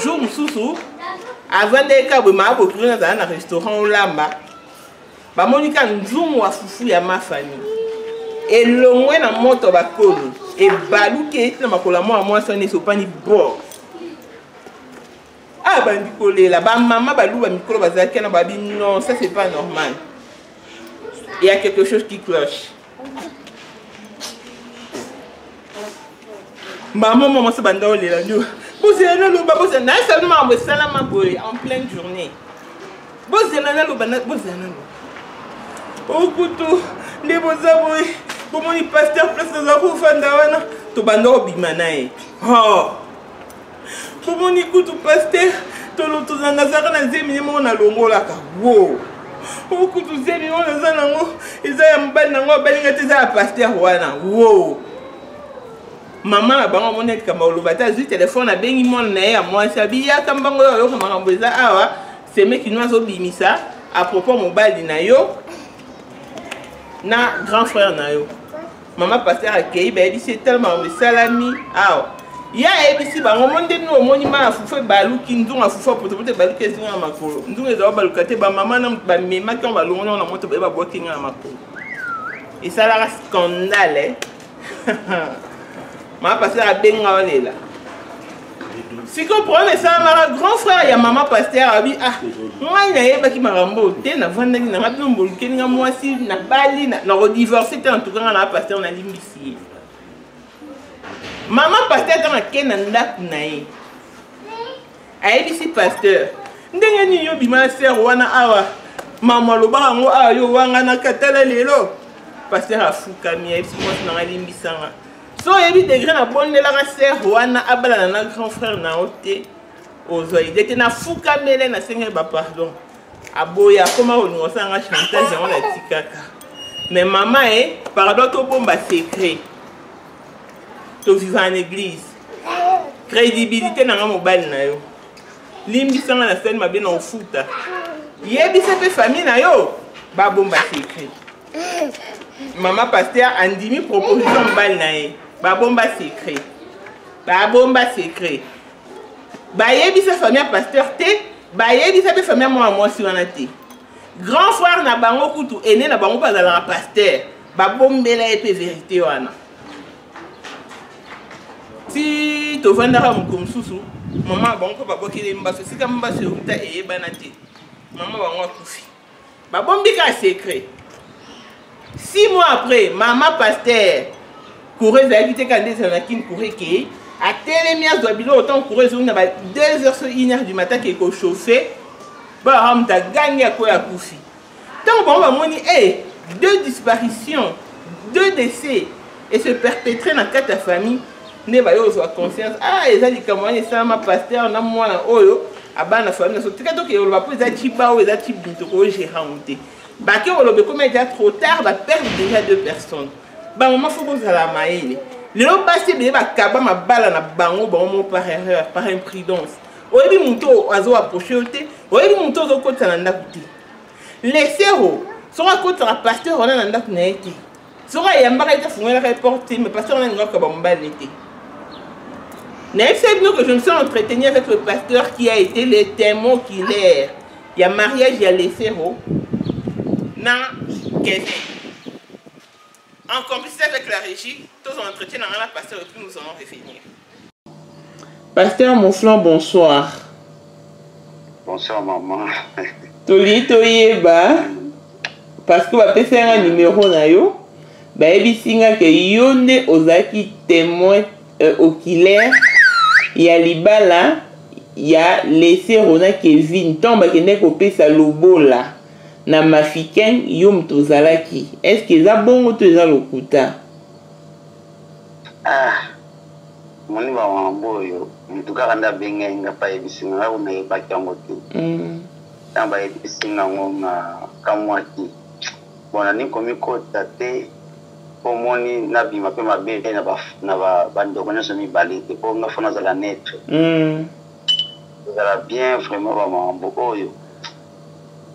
jour mususu avant de ka ma bokilo na na restaurant olamba ba monika nzumu wa fufu ya ma famille et l'ongwe na moto bakolo et baluke na makola moi ça ne so pas ni bon ah bandi kolela ba maman balu ba micro bazaki na babi non ça c'est pas normal il y a quelque chose qui cloche maman ça banda olela ndio bozela lo ba bozela na seulement mo salama boy en pleine journée bozela na lo bana bozela lo au couteau les bozaboy comment il pasteur place dans la fanda wana to banda obima nae oh comment ni kutu pasteur to lo to zanga zaka na zemi mo na longola ka wo o kutu zemi mo na zana ngo iza ya mbali na ngo balinga te za pasteur wana wo maman na bango monet kama olobata zu téléphone abengi mon na ya moi sabi ya kambango yo kama kamboza awa c'est mec qui nous a bimisa à propos mobile na yo na grand frère na yo maman pasteur akei ba dit c'est tellement de salami ah ya ebisi ba ngomonde no moni ma fufu baluki ndunga fufu pote baluki ezinga makolo ndunga za balukate ba maman na ba mema quand ba longo na moto ba boki nga makolo et ça la scandale maman pasteur abenga olela si comprendre ça ma grand frère ya maman pasteur abi ah moi na yeba ki marambo te na vanda ki na ngabino mboluke nga mwasi na bali na redivorcer te en tout cas na pasteur na limbisi maman pasteur kana kena ndaku na ye ayebisi pasteur ndenge ni yo bima sœur wana awa maman lobaka ngo awa yo wanga na katala lelo pasteur afukami ayebisi mwasi na limbisanga so yebi degré na bondela ka sœur wana abala na grand frère na ote ozo idete na fuka mele na senga ba pardon aboya koma olingo sanga chantage on la tikaka mais maman pardon to bomba secret to vivre en église crédibilité na mobile na yo limbi sanga na scène mabe na ofuta yebi sepe famille na yo ba bomba secret Maman pasteur andimi proposition mbal na ye. Ba bomba secret. Ba bomba secret. Ba yebisa famille pasteur te, ba yebisa be famille moi si wana te. Grand frère na bango kutu ene na bango bazala na pasteur. Ba bombela e pe vérité wana. Si to vandaka mukomsusu, maman bango ba bokile mbaso sika mbaso uta e bana te. Maman bango akufi. Ba bombika secret. 6 mois après, maman pasteur courait à quitter quand des anakin courait qui a télémias de bilo autant courait sur 2h du matin qui est chauffé. Bah ram ta gagné à quoi à Koufi. Tant bon va moni 2 disparitions, 2 décès et se perpétrer dans 4 familles. Ne ba yo soit conscience ah ezali comment ça ma pasteur na mwana oyo abana famille so tika to ke yo ba po za chiba o za chibi to ko gérer honte. Bah que on comme déjà trop tard va perdre déjà 2 personnes. Bah maman faut que ça la maïle. Le long passé bien bah kaba ma balle na bango bon par erreur par imprudence. Oyebi monto azo approcher ote. Oyebi monto zo kota na ndakuti. Les zéros sont à côté de la pasteur on a na ndaku na eki. Sera yamba ita fungela reporter mais pasteur on a ngaka ba mbala nete. N'est-ce que je me suis entretenu avec le pasteur qui a été le témoin oculaire. Il y a mariage, il y a les zéros. En complicité avec la régie, tous en entretien dans la pasteur et puis nous allons revenir. Pasteur Mouflon, bonsoir. Bonsoir maman. Toli toyeba parce que va faire un numéro na yo. Ba ebisinga ke yonde ozaki témoin oculaire. Ya libala ya laissé Rona Kevin tomba kende ko pesa lobola. Na mafiken yom tozalaki. Est-ce que ça bon to za lokuta? Moni ba mambo yo. Mtuka kanda benga inga pa ebisinga una yeba kyango te. Tamba ebisinga ngoma kamwaki. Bona niko miko tate pomoni na bima pe mabele na ba bandoko na somi balite po nga fona za la net. Ça va bien vraiment ba mambo yo.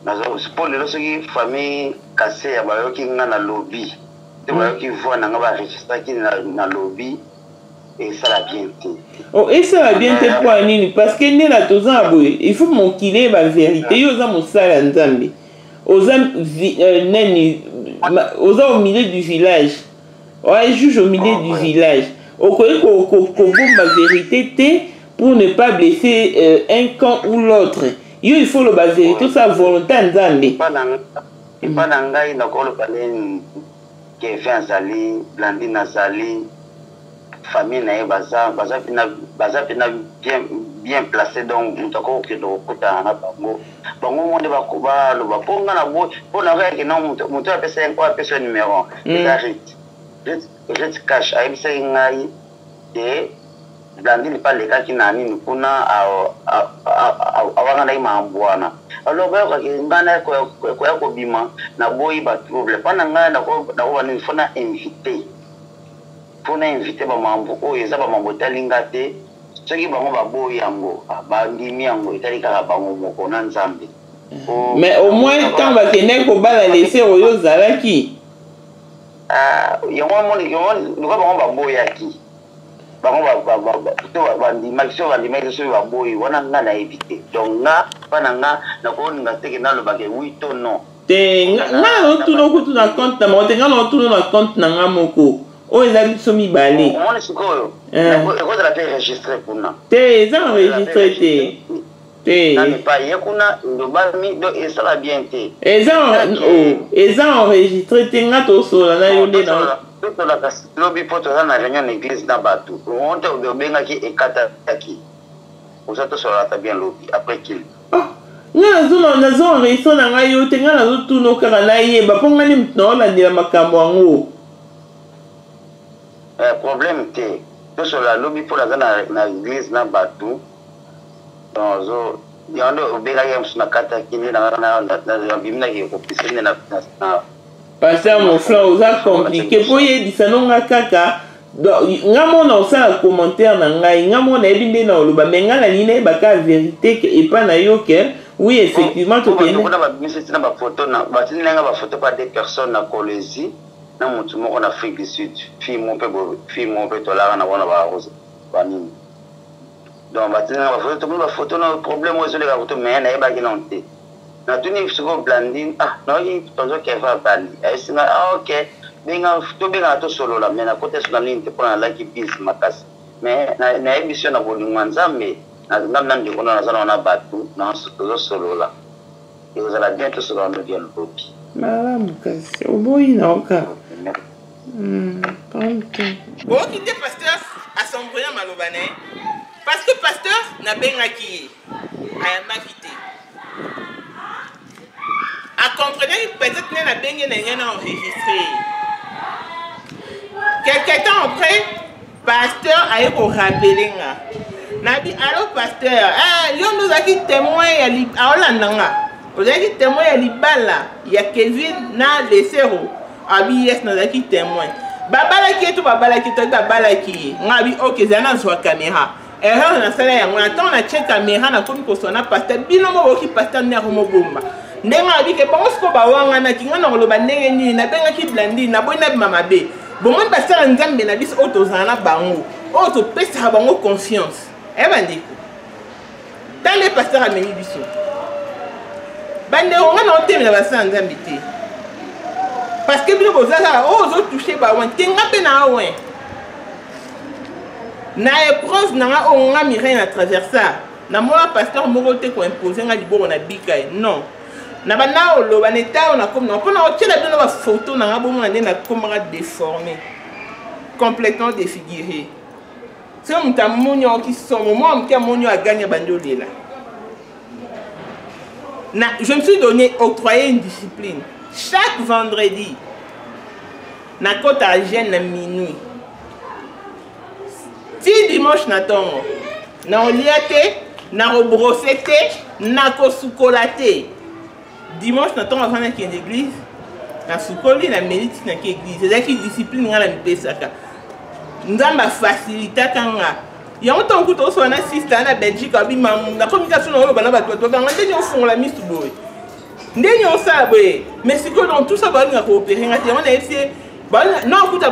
Nazo spole lo soki famille cassée ya bayo ki nga na lobby te bayo ki voix na nga ba registre ki na lobby et ça la bien te oh et ça la bien te pour nini parce que né la tozan boye il faut mon qu'il ba vérité yo za mosala nzambe oza neni oza au milieu du village ouais juge au milieu du village okoyi ko bomba vérité te pour ne pas blesser un camp ou l'autre. Il faut le baser, tout ça volonté nzambe. Pas dans ngai na ko le balen Kevin Zali, Blandine Zali, famille na baza pina bien placé donc mutako ke do kota na bango. Bango monde ba ko ba lo ba ponga na bo na va ke na mutu apesa en quoi apesa numéro. Jet cash ai bisa ngai de Blandine pas les cas qui n'a ni kuna awanga na imambwana alors ba ka ngana ko bima na boyi ba trouble pana ngana na ko ni fona invité ba mambo o yeza ba mambo talinga te soki bango ba boyi yango ba ndimi yango italika bango moko na nzambe mais au moins quand va tenir ko bala laisser oyo zalaki yango moni ko bango ba boyi aki bango ba ndimakisho ba ndimakisho ba boyi wana nga na éviter donc nga pana nga na ko nga teke na lo ba ke oui to non te nga no tuno kutu na compte na mo te nga no tuno na compte na nga moko o eza biso mibale on est sikoyo ko de la faire enregistrer kuna te eza enregistré te na pas yekuna ndo ba mi do ça va bien te eza enregistré te nga to sola na yo de na tout la casse lobby poto na réunion église na batu on te obenga ki ekata ki osato sola ta bien lobby après qu'il nga nazo enregistré na nga yo te nga nazo tuno kaka na yeba po nga ni mtu naolandela makambo yango problème te to sola lobby po na église na batu donc zo yando obenga yam suna kata kindi na bimna ki ko pisine na Pasteur mon frère, vous a compliqué. Pour y dire ça, non, kaka. Nga mona osala commentaire na ngai, nga mona ebinde na oloba, mais nga la ligne baka vérité que et pas na yo que Oui, effectivement, tout est. On a ma photo, ma photo par des personnes en Colombie, en Afrique du Sud. Fille mon peu tolère, on a rose. Donc, ma photo, no problème aux les photos, mais elle n'a pas guinanté. Na tout n'est pas blandine. Ah, non, il y a toujours qui va bandi. Ah, ok. Bien, tout bien, tout solo là, mais na côté sur la ligne, tu prends la qui pisse ma casse. Mais na émission na volumanza, mais na du coup, on a battu, na solo là. Et vous allez bientôt se rendre bien le copie. Madame, c'est au bout, il n'a aucun. Bon, qui était pasteur à son brillant malobane. Parce que pasteur n'a pas acquis à m'inviter. À comprendre peut-être qu'il n'a pas enregistré. Quelque temps après, pasteur a eu au rappeler. Nabi, allô pasteur, nous avons dit témoin à Hollande. Vous avez dit témoin à Libala. Il y a Kevin, na les zéros. Abi, yes, nous avons dit témoin. Babala qui est tout, babala qui est babala qui est. Nabi, ok, zana sur la caméra. Erreur na sala ya ngwana tant na check caméra na komi ko sona pasteur bilomo boki pasteur ne romo bomba ndenga abike pense ko ba wanga na kinga na loba ndenge ni na benga ki blandi na boina mama be bon pasteur nzambe na biso otozana bango auto pesa bango confiance e bandiko dans les pasteurs ameni biso bande onga na otemi na basa nzambe te parce que bilo bozala ozo toucher ba wan tenga pe na awen na épreuve nanga onga miré na travers ça na moi pasteur moko te ko imposer nga liboro na bika non na bana o lo baneta on a comme non pona o tela bien ba photo nanga bomo na na komara déformé complètement défiguré c'est un tamonyo qui sont moi on tamonyo a gagné bandoli là na je me suis donné octroyé une discipline chaque vendredi na côte à Gênes à minuit. Si dimanche natongo na oliate na rebrosete na kosukolaté dimanche natongo avant na l'église na sukoli na mérite na église c'est qui discipline nga la mpesaka nzamba facilita kanga yango tongo to so na sister na Belgique abi na communication na bana bato to kanga ndenyo fungola misu boy ndenyo sa boy mais c'est que dans tout ça ba nga coopérer ngati on a essayé non, écoute,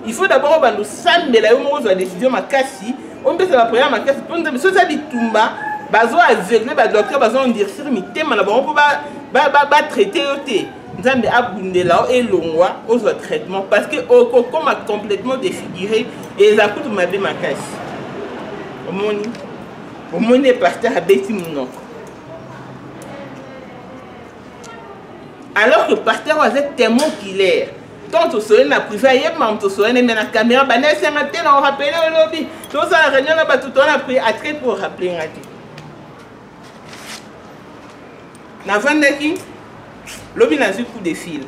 il faut d'abord que la décision ma cassi, on peut se la première ma cassi, on peut se faire bitumba, bazo aveuglé, docteur, bazo on dire sur mi thème, on peut traiter au thé. Nous avons abundé et l'onwa aux traitements parce que comme a complètement défiguré et les accoutes m'avaient ma cassi. Au moins, les pasteurs à bêti mon nom. Alors que le pasteur a été témoin qu'il est. Tant que soleil n'a privé, il y a un soleil, mais la caméra, c'est un thé, on rappelle le lobby. Tout ça, la réunion, on a pris à très pour rappeler un thé. La fin de qui le lobby n'a eu coup de fil.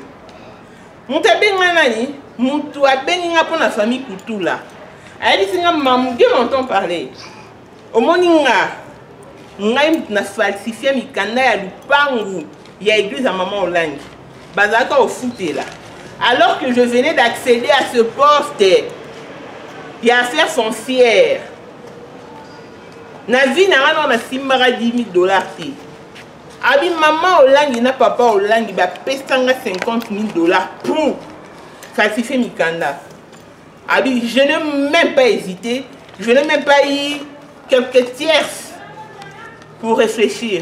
Mon tabé nanani, mon toit béni pour la famille Koutou là. Elle dit, c'est un maman qui m'entend parler. Au moninga, on a falsifié mes canaux à l'upangu. Il y a église à maman Hollande. Bazaka au foot là. Alors que je venais d'accéder à ce poste, il y a affaires foncières. Nazi n'a pas de 10 000 $. Abi maman Hollande, il n'a papa Hollande, il va payer 50 000 $ pour falsifier mes candidatures. Abi, je n'ai même pas hésité. Je n'ai même pas eu quelques tierces pour réfléchir.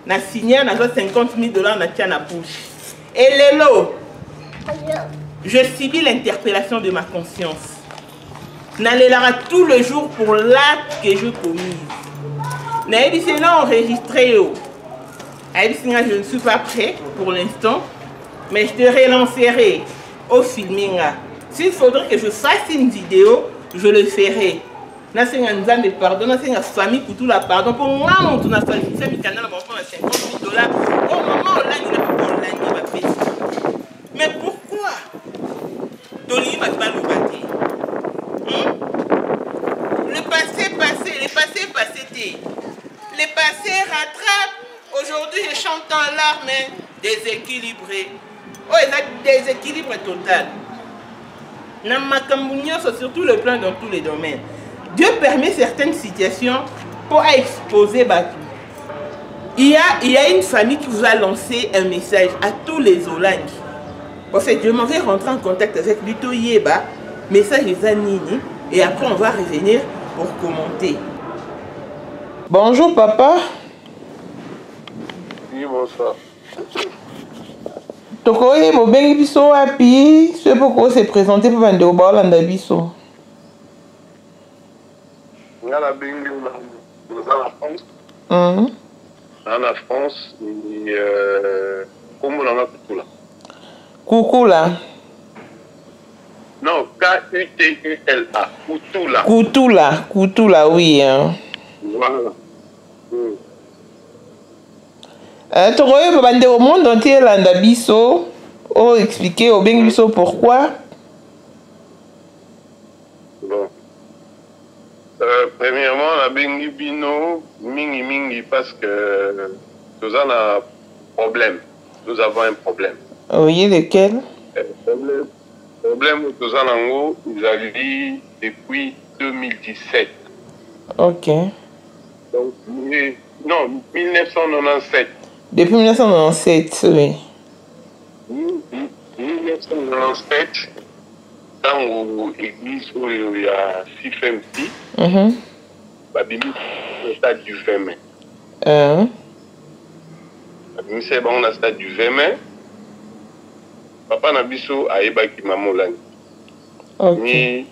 Na signé na 50 000 $ na tia na bouche. Et l'élo, je subis l'interpellation de ma conscience. N'allera tout le jour pour l'acte que je commis. Na dit c'est non enregistré. Elle dit je ne suis pas prêt pour l'instant, mais je te relancerai au filming. S'il faudrait que je fasse une vidéo, je le ferai. Na senga nzambe pardon, na senga famille pour tout la pardon pour moi mon tout na falsifié mi canal va prendre 50 000 $. Au moment où là il n'a pas online va payer. Mais pourquoi Tony va pas le battre? Le passé passé. Le passé rattrape. Aujourd'hui je chante en larmes déséquilibré. Oh, il a déséquilibre total. Na makambu nyonso sur tout le plan dans tous les domaines. Dieu permet certaines situations pour exposer Batou. Il y a une famille qui vous a lancé un message à tous les Olangi. En fait, je m'en vais rentrer en contact avec Luto Yeba, message des Anini, et après on va revenir pour commenter. Bonjour papa. Oui, bonsoir. Toko Yebo bengi biso api, ce pourquoi se présenter pour vendre au Baolanda biso. On a la Bengue dans la France. Dans la France, comment on a Koutoula. Koukoula. Non, K-U-T-U-L-A. Koutoula. Koutoula, Koutoula, oui. Hein. Voilà. Toko Yebo bande au monde entier landa biso. Oh, expliquer au bengi biso pourquoi. Bon. Premièrement, la Bengi Bino, mingi, parce que nous avons un problème. Nous avons un problème. Oui, lequel? Le problème que nous avons, ils arrivent depuis 2017. Ok. Donc, non, 1997. Depuis 1997, oui. 1997, dans l'église où il y a 6 femmes, au stade du 20 mai. C'est bon, on a stade du 20 mai. Papa Nabiso a ébaki maman Olangi. Ni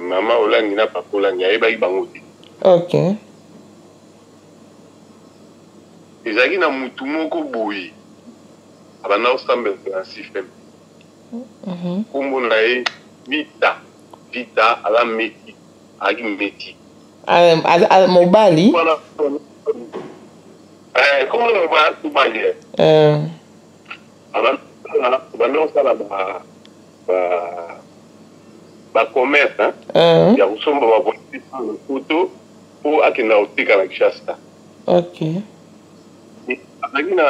maman Olangi n'a pas Olangi, a ébaki bangote. Ok. Ezaki na mutu moko boyi. Abana osambe na 6 femmes. Kombo na ye Vita ala meti agi meti mobali comment on va tout manier abana osala ba commerce ya kusomba mabonisi na photo po akenda otika na Kinshasa. Ok. Azaki na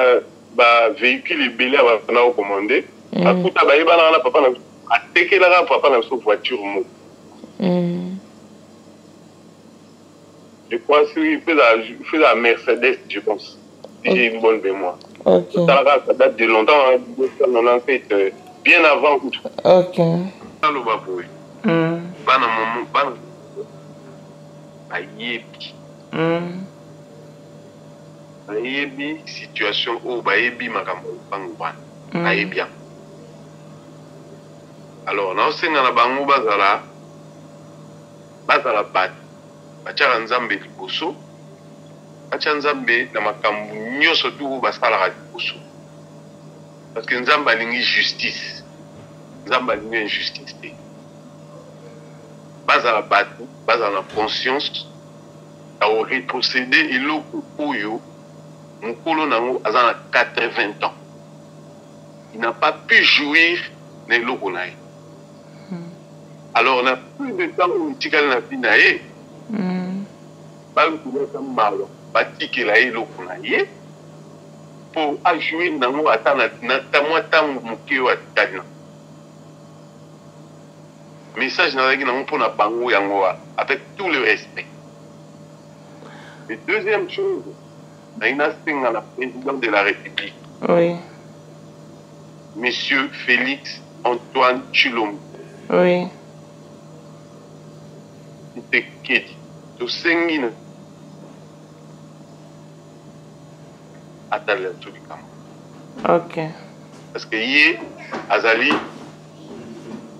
ba véhicule ebele abana ocommandé akuta bayebana wana papa na atekelaka papa na biso voiture moko. Je crois qu'il fait la Mercedes, je pense. Si j'ai une bonne mémoire. Ok. Ça date de longtemps, hein, en fait, bien avant. Ok. Bana maman, bana ayebi situation où bayebi makambo bangwana ayebi. Alors, na osenga na bango bazala bat bachaka nzambe liboso, bacha nzambe na makambo nyonso tu basalaka liboso. Parce que nzambe alingi justice, nzambe alingi injustice te. Bazala batu, bazala na conscience ya rétrocéder eloko oyo mokolo nango aza na 80 ans. Il n'a pas pu jouir na eloko na ye. Alors, on a plus de temps où on tika na vie na ye. Balu kuba malo, batiki la ye loko na ye. Pour ajouer nango ata na tamwa tamu muke wa tana. Message na lagi nango pona bango yango avec tout le respect. Et deuxième chose, na ina singa la président de la République. Oui. Monsieur Félix Antoine Tshilombo. Oui. Tekedi to sengina atala to bikam. Ok. Parce que yé azali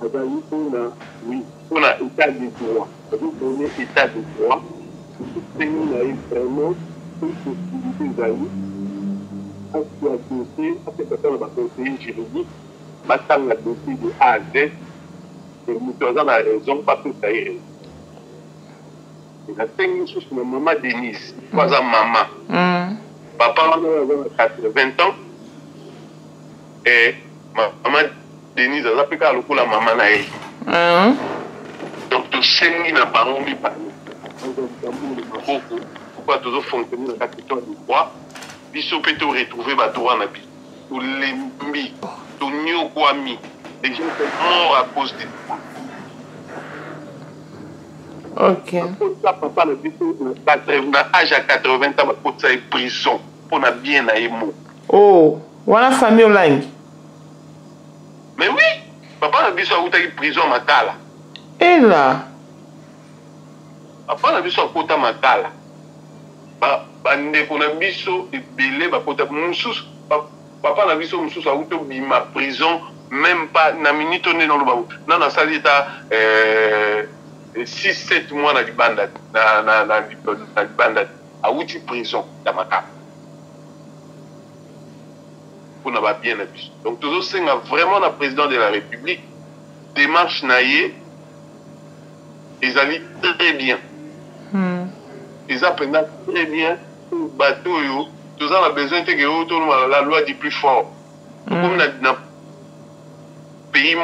on a état de droit. On a état de droit. Sengina est vraiment une possibilité d'ali à dossier, à cette personne va conseiller juridique, battant la dossier de A à Z, et nous avons la raison pas tout ça est. Il a 5 minutes sur maman Denise, pas à maman. Papa a 80 ans et maman Denise a appelé la maman na. Donc, tu sais, il n'a pas envie de parler. Pourquoi tu dois fonctionner dans la question du droit? Il faut retrouver ma droit na bi. Tu l'ennemis, tu n'y quoi mis. Les gens sont morts à cause de ça. Ok. Papa na biso na âge à 80 ans pour ça prison pour na bien na emo. Oh, voilà famille Olangi. Mais oui, papa na biso a eu prison matala. Et là. Papa na biso a kota matala. Ba ndeko na biso ebele ba kota mususu. Papa na biso mususu a eu bima prison même pas na minute on est dans le baou. Non na salita 6-7 mois na libanda na libanda a eu prison dans ma cap. Pour na ba bien na biso. Donc toujours c'est vraiment le président de la République démarche naie ils allaient très bien. Ils apprennent très bien bateau yo. Tout ça on a besoin de que la loi du plus fort. Comme dans pays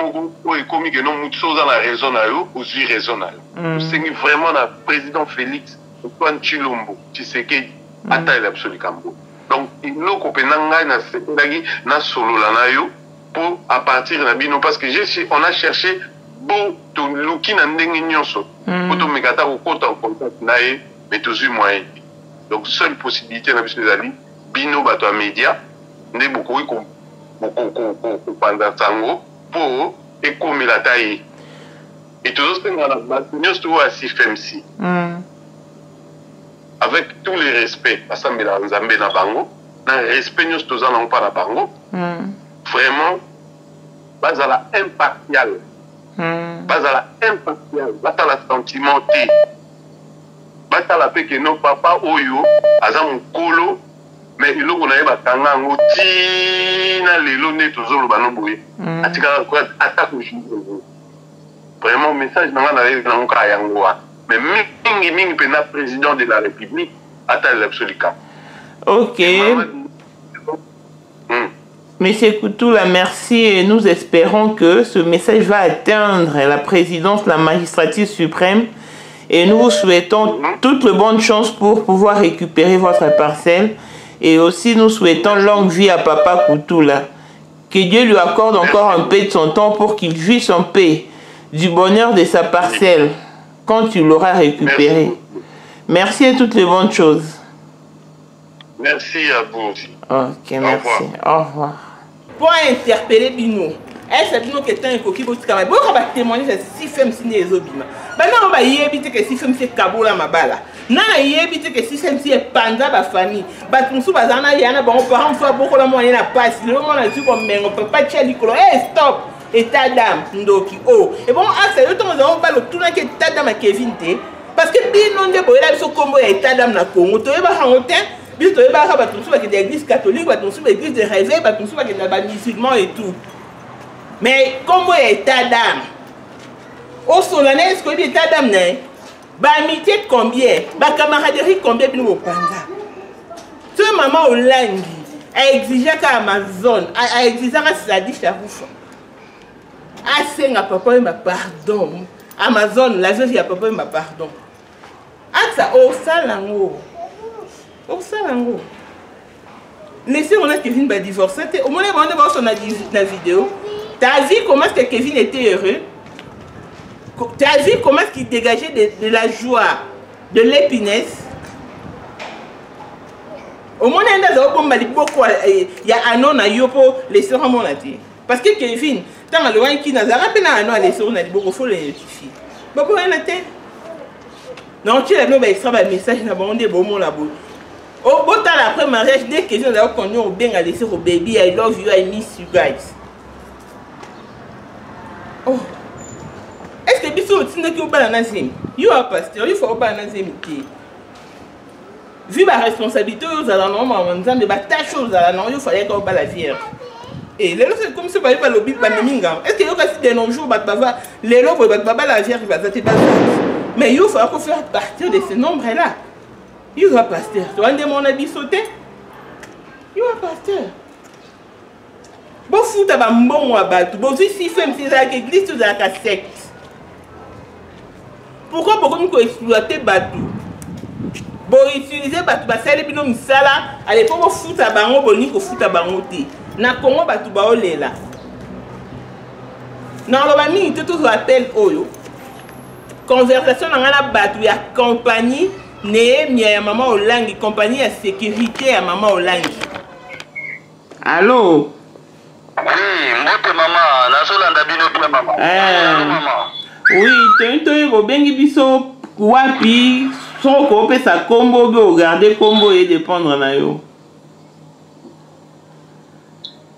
où est commis que non mucho chose dans la raison na yo, aussi raison na yo. C'est vraiment le président Félix Antoine Tshilombo Tshisekedi ata l'absolu Cambo. Donc il nous copenanga na sepelagi na solo la na yo pour à partir de bino parce que on a cherché bon to luki na ndenge nyonso pour to megata ko kota en contact na ye mais toujours moyen. Donc seule possibilité na biso ezali bino bato a média nde bokoki ko panda tango pour ekomela taye et toujours c'est na bato nyonso à CFMC avec tous les respects assemblée nzambe na bango na respect nyonso tozana ngo pa na bango vraiment bazala impartial bazala impartial batala sentiment te batala pe que non papa oyo aza mokolo mais iloko na ye bakanga yango tina lelo nde tozoloba no boye atikala attaque vraiment message na nga na ye nango kaka yango wana mais mingi pena président de la République ata l'absolu Cambo. Ok. Monsieur Koutoula, merci et nous espérons que ce message va atteindre la présidence, la magistrature suprême et nous vous souhaitons toutes les bonnes chances pour pouvoir récupérer votre parcelle et aussi nous souhaitons longue vie à Papa Koutoula. Que Dieu lui accorde encore un peu de son temps pour qu'il jouisse en paix du bonheur de sa parcelle quand tu l'auras récupéré. Merci et toutes les bonnes choses. Merci à vous aussi. Ok, merci. Au revoir. Pour interpeller Bino, est-ce que Bino qui est un coquille pour travailler? Pourquoi va témoigner de si femme si n'est obima? Maintenant on va y éviter que si femme c'est Kabola Mabala. Non, y éviter que si femme c'est Panda ba famille. Bah tout ça bazana yana bon parents fois beaucoup la moyenne à passer. Le moment là tu comme mais on peut pas tirer l'icolo. Eh stop. État d'âme ndoki oh. Et bon ah c'est le temps nous avons pas le tout là que état d'âme à Kevin T. Parce que Bino ne peut pas se combo état d'âme na Congo. Tu es pas en hauteur. Bis to eba ba tunsu ba ke l'église catholique ba tunsu ba église de réveil ba tunsu ba ke ba musulman et tout. Mais comment état d'âme? Au solennel est-ce que l'état d'âme n'est ba amitié combien? Ba camaraderie combien bino panda? Ce maman Olangi a exigé qu'à Amazon, a exigé qu'à Sadi Charoufa. A senga papa ma pardon. Amazon la vie a papa ma pardon. A ça au salango. Au salango. Laissez on a Kevin va divorcer. Au moins on va voir son la vidéo. T'as vu comment est-ce que Kevin était heureux? T'as vu comment est-ce qu'il dégageait de la joie, de l'épinesse? Au moins il y a un an à Yopo laisser un mon dit. Parce que Kevin, tant à loin qui n'a pas un an à laisser on a dit beaucoup faut le notifier. Beaucoup rien à terre. Non tu as le extra message na bon des bon là-bas. Au beau temps après mariage, dès que nous avons connu au bien à laisser au baby, I love you, I miss you guys. Oh. Est-ce que biso otina ki obala na zemi? You are pasteur, il faut obala na zemi ki. Vu ma responsabilité aux allant en disant ba tâche aux allant, il fallait qu'on obala vierge. Et les c'est comme si pas le bip ba minga. Est-ce que yo kasi de nos jours ba baba, les lobo ba baba la vierge ba zate ba. Mais il faut faire partir de ce nombre là. You are pasteur. Tu as mon habit sauté? You are pasteur. Bon fout à bon à battre. Bon si femme c'est la église tout la secte. Pourquoi beaucoup nous exploiter Batou? Bon utiliser Batou ba sali bino misala à l'époque au foot à bango boni ko foot à bango té. Na Congo Batou ba olela. Na lo ba mingi tout rappel oyo. conversation na ngana batu ya compagnie Nehemia ya mama Olangi, compagnie ya sécurité ya mama Olangi. Allô? Oui, mbote mama, nazolanda bino pia mama. Mama. Oui, to bengi biso wapi soko pesa kombo be regarder kombo et dépendre na yo.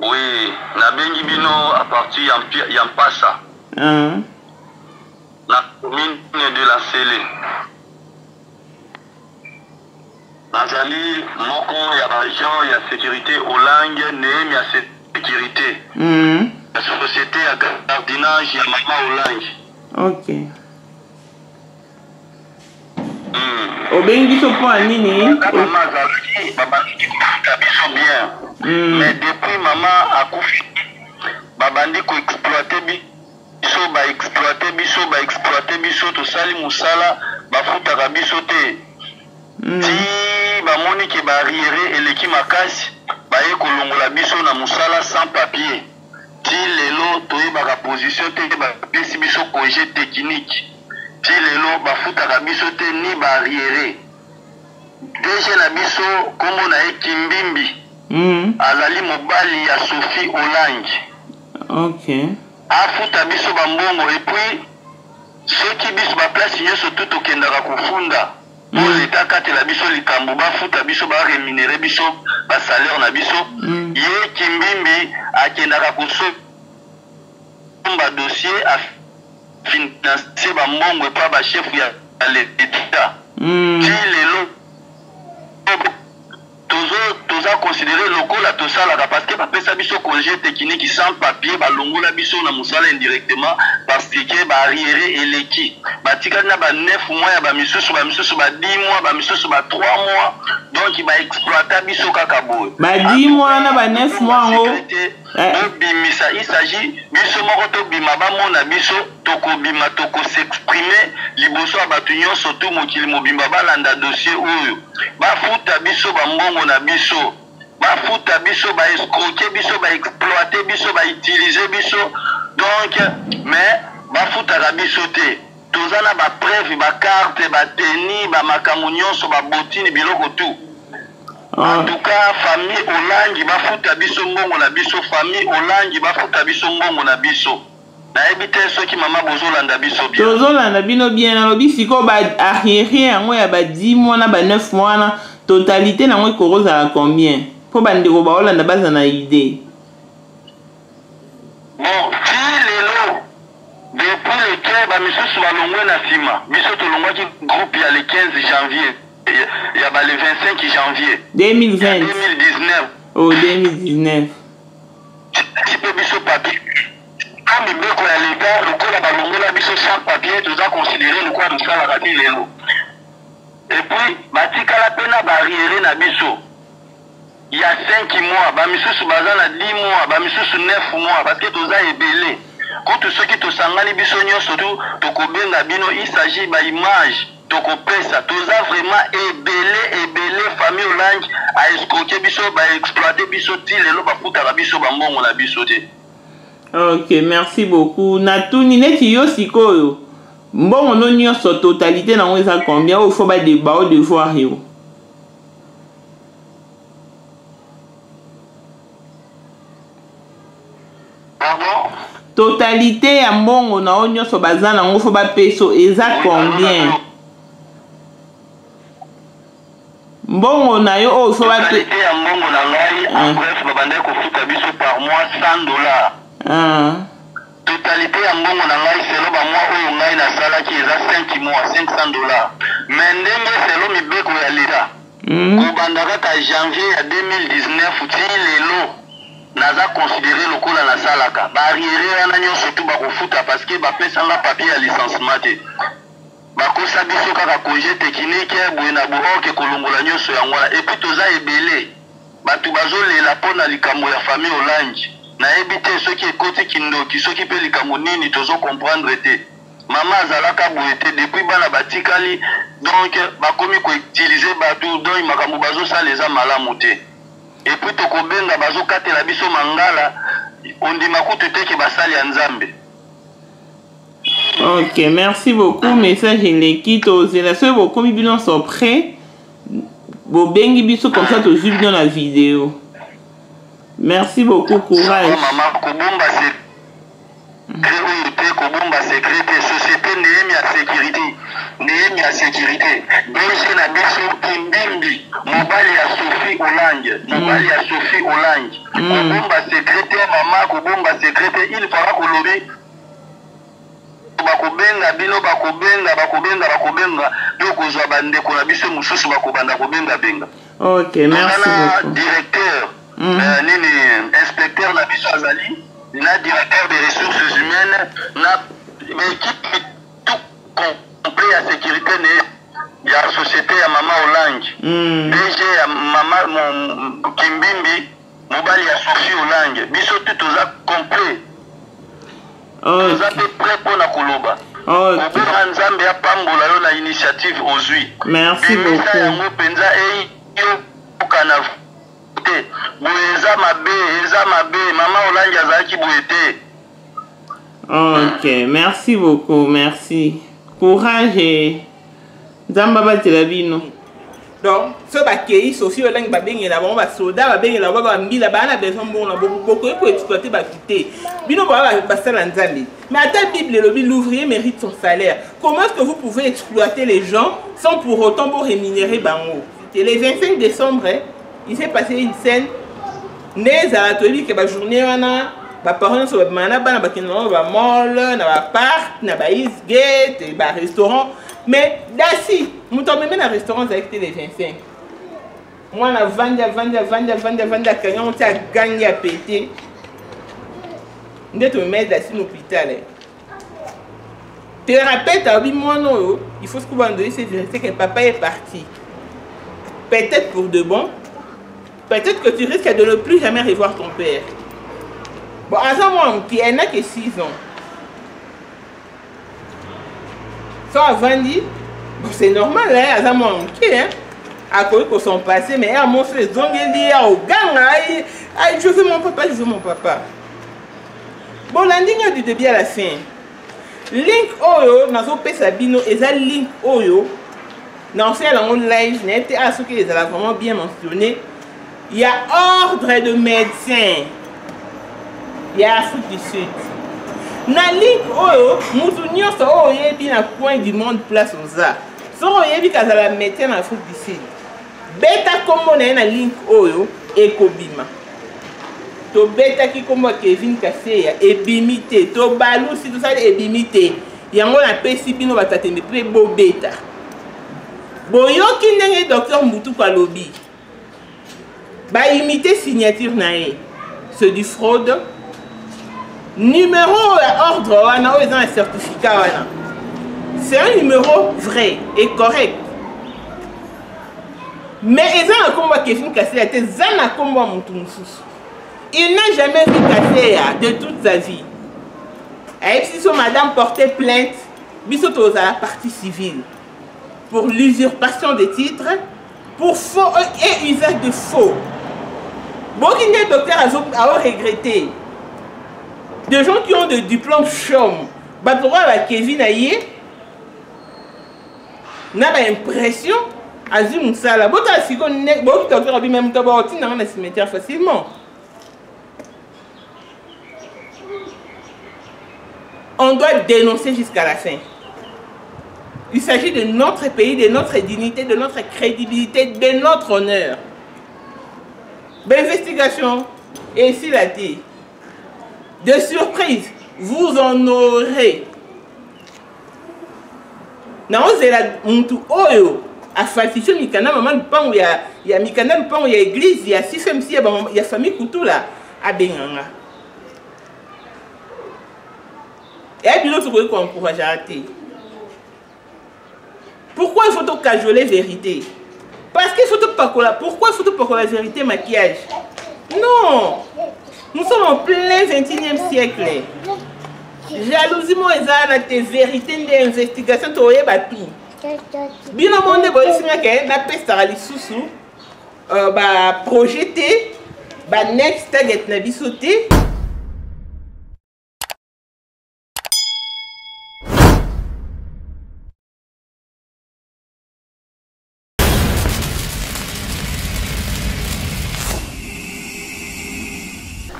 Oui, na bengi bino à partir ya Mpasa. La commune de la Sélé. Nazali moko ya région ya sécurité Olangi Nehemia sécurité. La société à gardinage ya mama Olangi. Ok. Obengi biso po nini? Maman azali babandi kufuta biso bien. Mais depuis maman akufi babandi ko exploiter biso tosali musala bafutaka biso te. Ti bamoni ke barriere eleki makasi baye kolongola biso na musala sans papier. Ti lelo toyebaka position te bapesi biso congé technique. Ti lelo bafutaka biso te ni barriere. Deje na biso kombo na ye Kimbimbi. Azali mobali ya Sophie Olangi. Ok. Afuta biso bambongo et puis soki biso ba place nyonso tout tokendaka kofunda. Mo leta katela biso likambo bafuta biso ba rémunérer biso ba salaire na biso. Ye Kimbimbi akendaka koso ba dossier a financer bambongo pa ba chef ya l'État. Ti lelo toza considéré lokola tosalaka parce que bapesa biso congé technique sans papier balongola biso na musala indirectement parce que barrière eleki batikali na ba 9 mois ya bamisusu ba 10 mois bamisusu ba 3 mois donc ba exploiter biso kaka boye ba 10 mois na ba 9 mois ngo bimisa il s'agit biso moko to bima bamona biso tokobima toko s'exprimer liboso ya bato nyonso to mokili mobimba balanda dossier oyo bafuta biso bambongo na biso bafuta biso ba escroquer biso ba exploiter biso ba utiliser biso donc mais bafuta la biso te tozana ba preuve ba carte ba tenue ba makambo nyonso ba botini biloko tout. En tout cas famille Olangi bafuta biso mbongo na biso famille Olangi bafuta biso mbongo na biso na ebite soki mama bozolanda biso bien tozolanda bino bien na lobi siko ba arrière yango ya ba 10 mois na ba 9 mois na totalité nango ekoroza la combien po bandeko baolanda baza na idée. Bon ti lelo depuis le 15 bamisusu balongwe na nsima biso tolongwaki groupe ya le 15 janvier ya ba le 25 janvier 2020 2019 oh 2019 ti pe biso papier a mibeko ya leta lokola balongola biso sans papier toza considéré lokola tosalaka ti lelo et puis batikala mpe na barriere na biso ya 5 mois bamisusu baza na 10 mois bamisusu 9 mois parce que toza ebele kutu soki tosangani biso nyonso tu tokobenga bino il s'agit ba image tokopesa toza vraiment ebele famille Olangi a escroquer biso ba exploiter biso ti lelo bafutaka biso bambongo na biso te. Ok, merci beaucoup. Natuni neti yo sikoyo mbongo no nyonso totalité nango eza combien il faut ba débat au devoir yo. Pardon? Totalité ya mbongo na o nyonso baza nango faut ba peso eza combien? Mbongo na yo o faut ba totalité ya mbongo na ngai en bref babande kofuta biso par mois $100. Totalité ya mbongo na ngai selo ba mois oyo ngai nasalaki eza 5 mois $500. Mais ndenge selo mibeko ya leta kobanda kaka janvier ya 2019 ti lelo naza considéré lokola nasalaka barriere wana nyonso tu bakofuta parce que bapesanga papier ya licenciement te bakosa biso kaka congé technique boye na booke kolongola nyonso yango wana et puis toza ebele bato bazolela mpo na likambo ya famille Olangi nayebi te soki ekoti kindoki soki mpe likambo nini tozokomprendre te mama azalaka boye te depuis bana batikali donc bakomi koutilize bato donc makambo bazosala eza malamu te et puis tokobenga bazokatela biso mangala ondima kutu teke basali ya Nzambe. Ok, merci beaucoup. Message je les quitte aux élections. Vos commis sont prêts. Vos bengi biso comme ça tu joues dans la vidéo. Merci beaucoup, courage. Maman, Kobomba c'est Kobomba sécurité, société Némi à sécurité. Némi à sécurité. Belge na biso Kimbimbi. Mobali à Sophie Hollande. Mobali à Sophie Hollande. Kobomba sécurité, maman, Kobomba sécurité. Il fera Kolobi. Bakobenga bino bakobenga yo kozwa bandeko na biso mususu bakobanda kobenga benga. Ok, merci beaucoup. Directeur nini inspecteur na biso azali na directeur des ressources humaines na équipe tout complet à sécurité ne ya société ya Mama Hollande. DG ya Mama Kimbimbi mobali ya Sophie Hollande biso tout toza complet. Nous avons prêt pour la Koloba. Merci beaucoup. Ok, merci beaucoup, merci. Courage et Zambaba Telabino. Donc, ce baquet, Sophie Hollande, il y a un soldat, il y a un besoin beaucoup pour exploiter la quitté. Bino va passer l'anzali. Mais à ta Bible, l'ouvrier mérite son salaire. Comment est-ce que vous pouvez exploiter les gens sans pour autant vous rémunérer bango? C'était le 25 décembre, il s'est passé une scène. Né à l'atelier que la journée, les parents sont dans mall, dans le parc, dans le Eastgate, dans le restaurant. Mais d'assez, nous sommes même dans le restaurant avec les 25. Moi, on a vendu, quand on a gagné à péter. Nous sommes mettre dans l'hôpital. Thérapeute a dit, moi non, il faut que vous donniez cette vérité que papa est parti. Peut-être pour de bon. Peut-être que tu risques de ne plus jamais revoir ton père. Bon, à ce moment, qui n'a que 6 ans. Ça avant dit, bon, c'est normal, hein, à ce moment, hein, à cause de son passé, mais à mon frère, au gang, je veux mon papa, je veux mon papa. Bon, l'ending du début à la fin. Link Oyo, dans son Sabino, et ça Link Oyo, dans ce live, n'était à ce qu'ils avaient vraiment bien mentionné. Il y a ordre de médecins. Il y a Afrique du Sud. Na link oyo, mutu nyonso oyo yebi na coin du monde place oza. So oyebi kazala médecin en Afrique du Sud. Beta kombo na link oyo ekobima. To beta ki kombo Kevin Kaseya ebimité, to balu si tout ça ebimité. Yango na pesi bino batatembe pe bo beta. Boyoki ndenge docteur Mbutu kwa lobby. Ba imiter signature nae. C'est du fraude. Numéro ordre, on a un certificat. C'est un numéro vrai et correct. Mais ils ont un combat qui est cassé. Il n'a jamais vu casser de toute sa vie. Et si son madame portait plainte, bisoto à la partie civile pour l'usurpation des titres, pour faux et usage de faux. Beaucoup de docteurs ont regretté. Des gens qui ont des diplômes chômes, Kevin Aye, n'a pas l'impression à Zoom Sala. Beaucoup de docteurs ont même dans le cimetière facilement. On doit dénoncer jusqu'à la fin. Il s'agit de notre pays, de notre dignité, de notre crédibilité, de notre honneur. L'investigation est ici la dit. De surprise, vous en aurez. Non, c'est la muntu oyo a falsifié mikana maman le pan où il y a mikana le pan où il y a église, il y a six femmes il y a famille couteau là à Benganga. Et puis l'autre qu'on encourage à rater. Pourquoi il faut tout cajoler vérité? Parce qu'il faut tout pas coller. Pourquoi il faut tout pas coller la vérité maquillage? Non. Nous sommes en plein 21e siècle. Jalousie, moi, la vérité d'investigation, tu as battu. Bien au monde, projeté, next target na bisoté.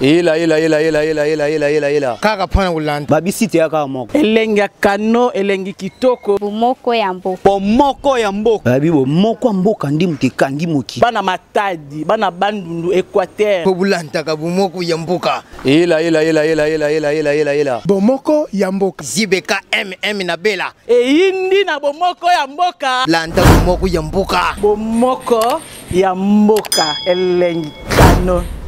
ela kaka pona ulanda babisite ya kaka moko elengi ya kano elengi kitoko bomoko ya mboka bomoko ya mboka babi bomoko ya mboka ndi mutekangi moki bana matadi bana bandundu Équateur po bulantaka bomoko ya mboka ela bomoko ya mboka zibeka na bela eyindi na bomoko ya mboka landa bomoko ya mboka bomoko ya mboka elengi kano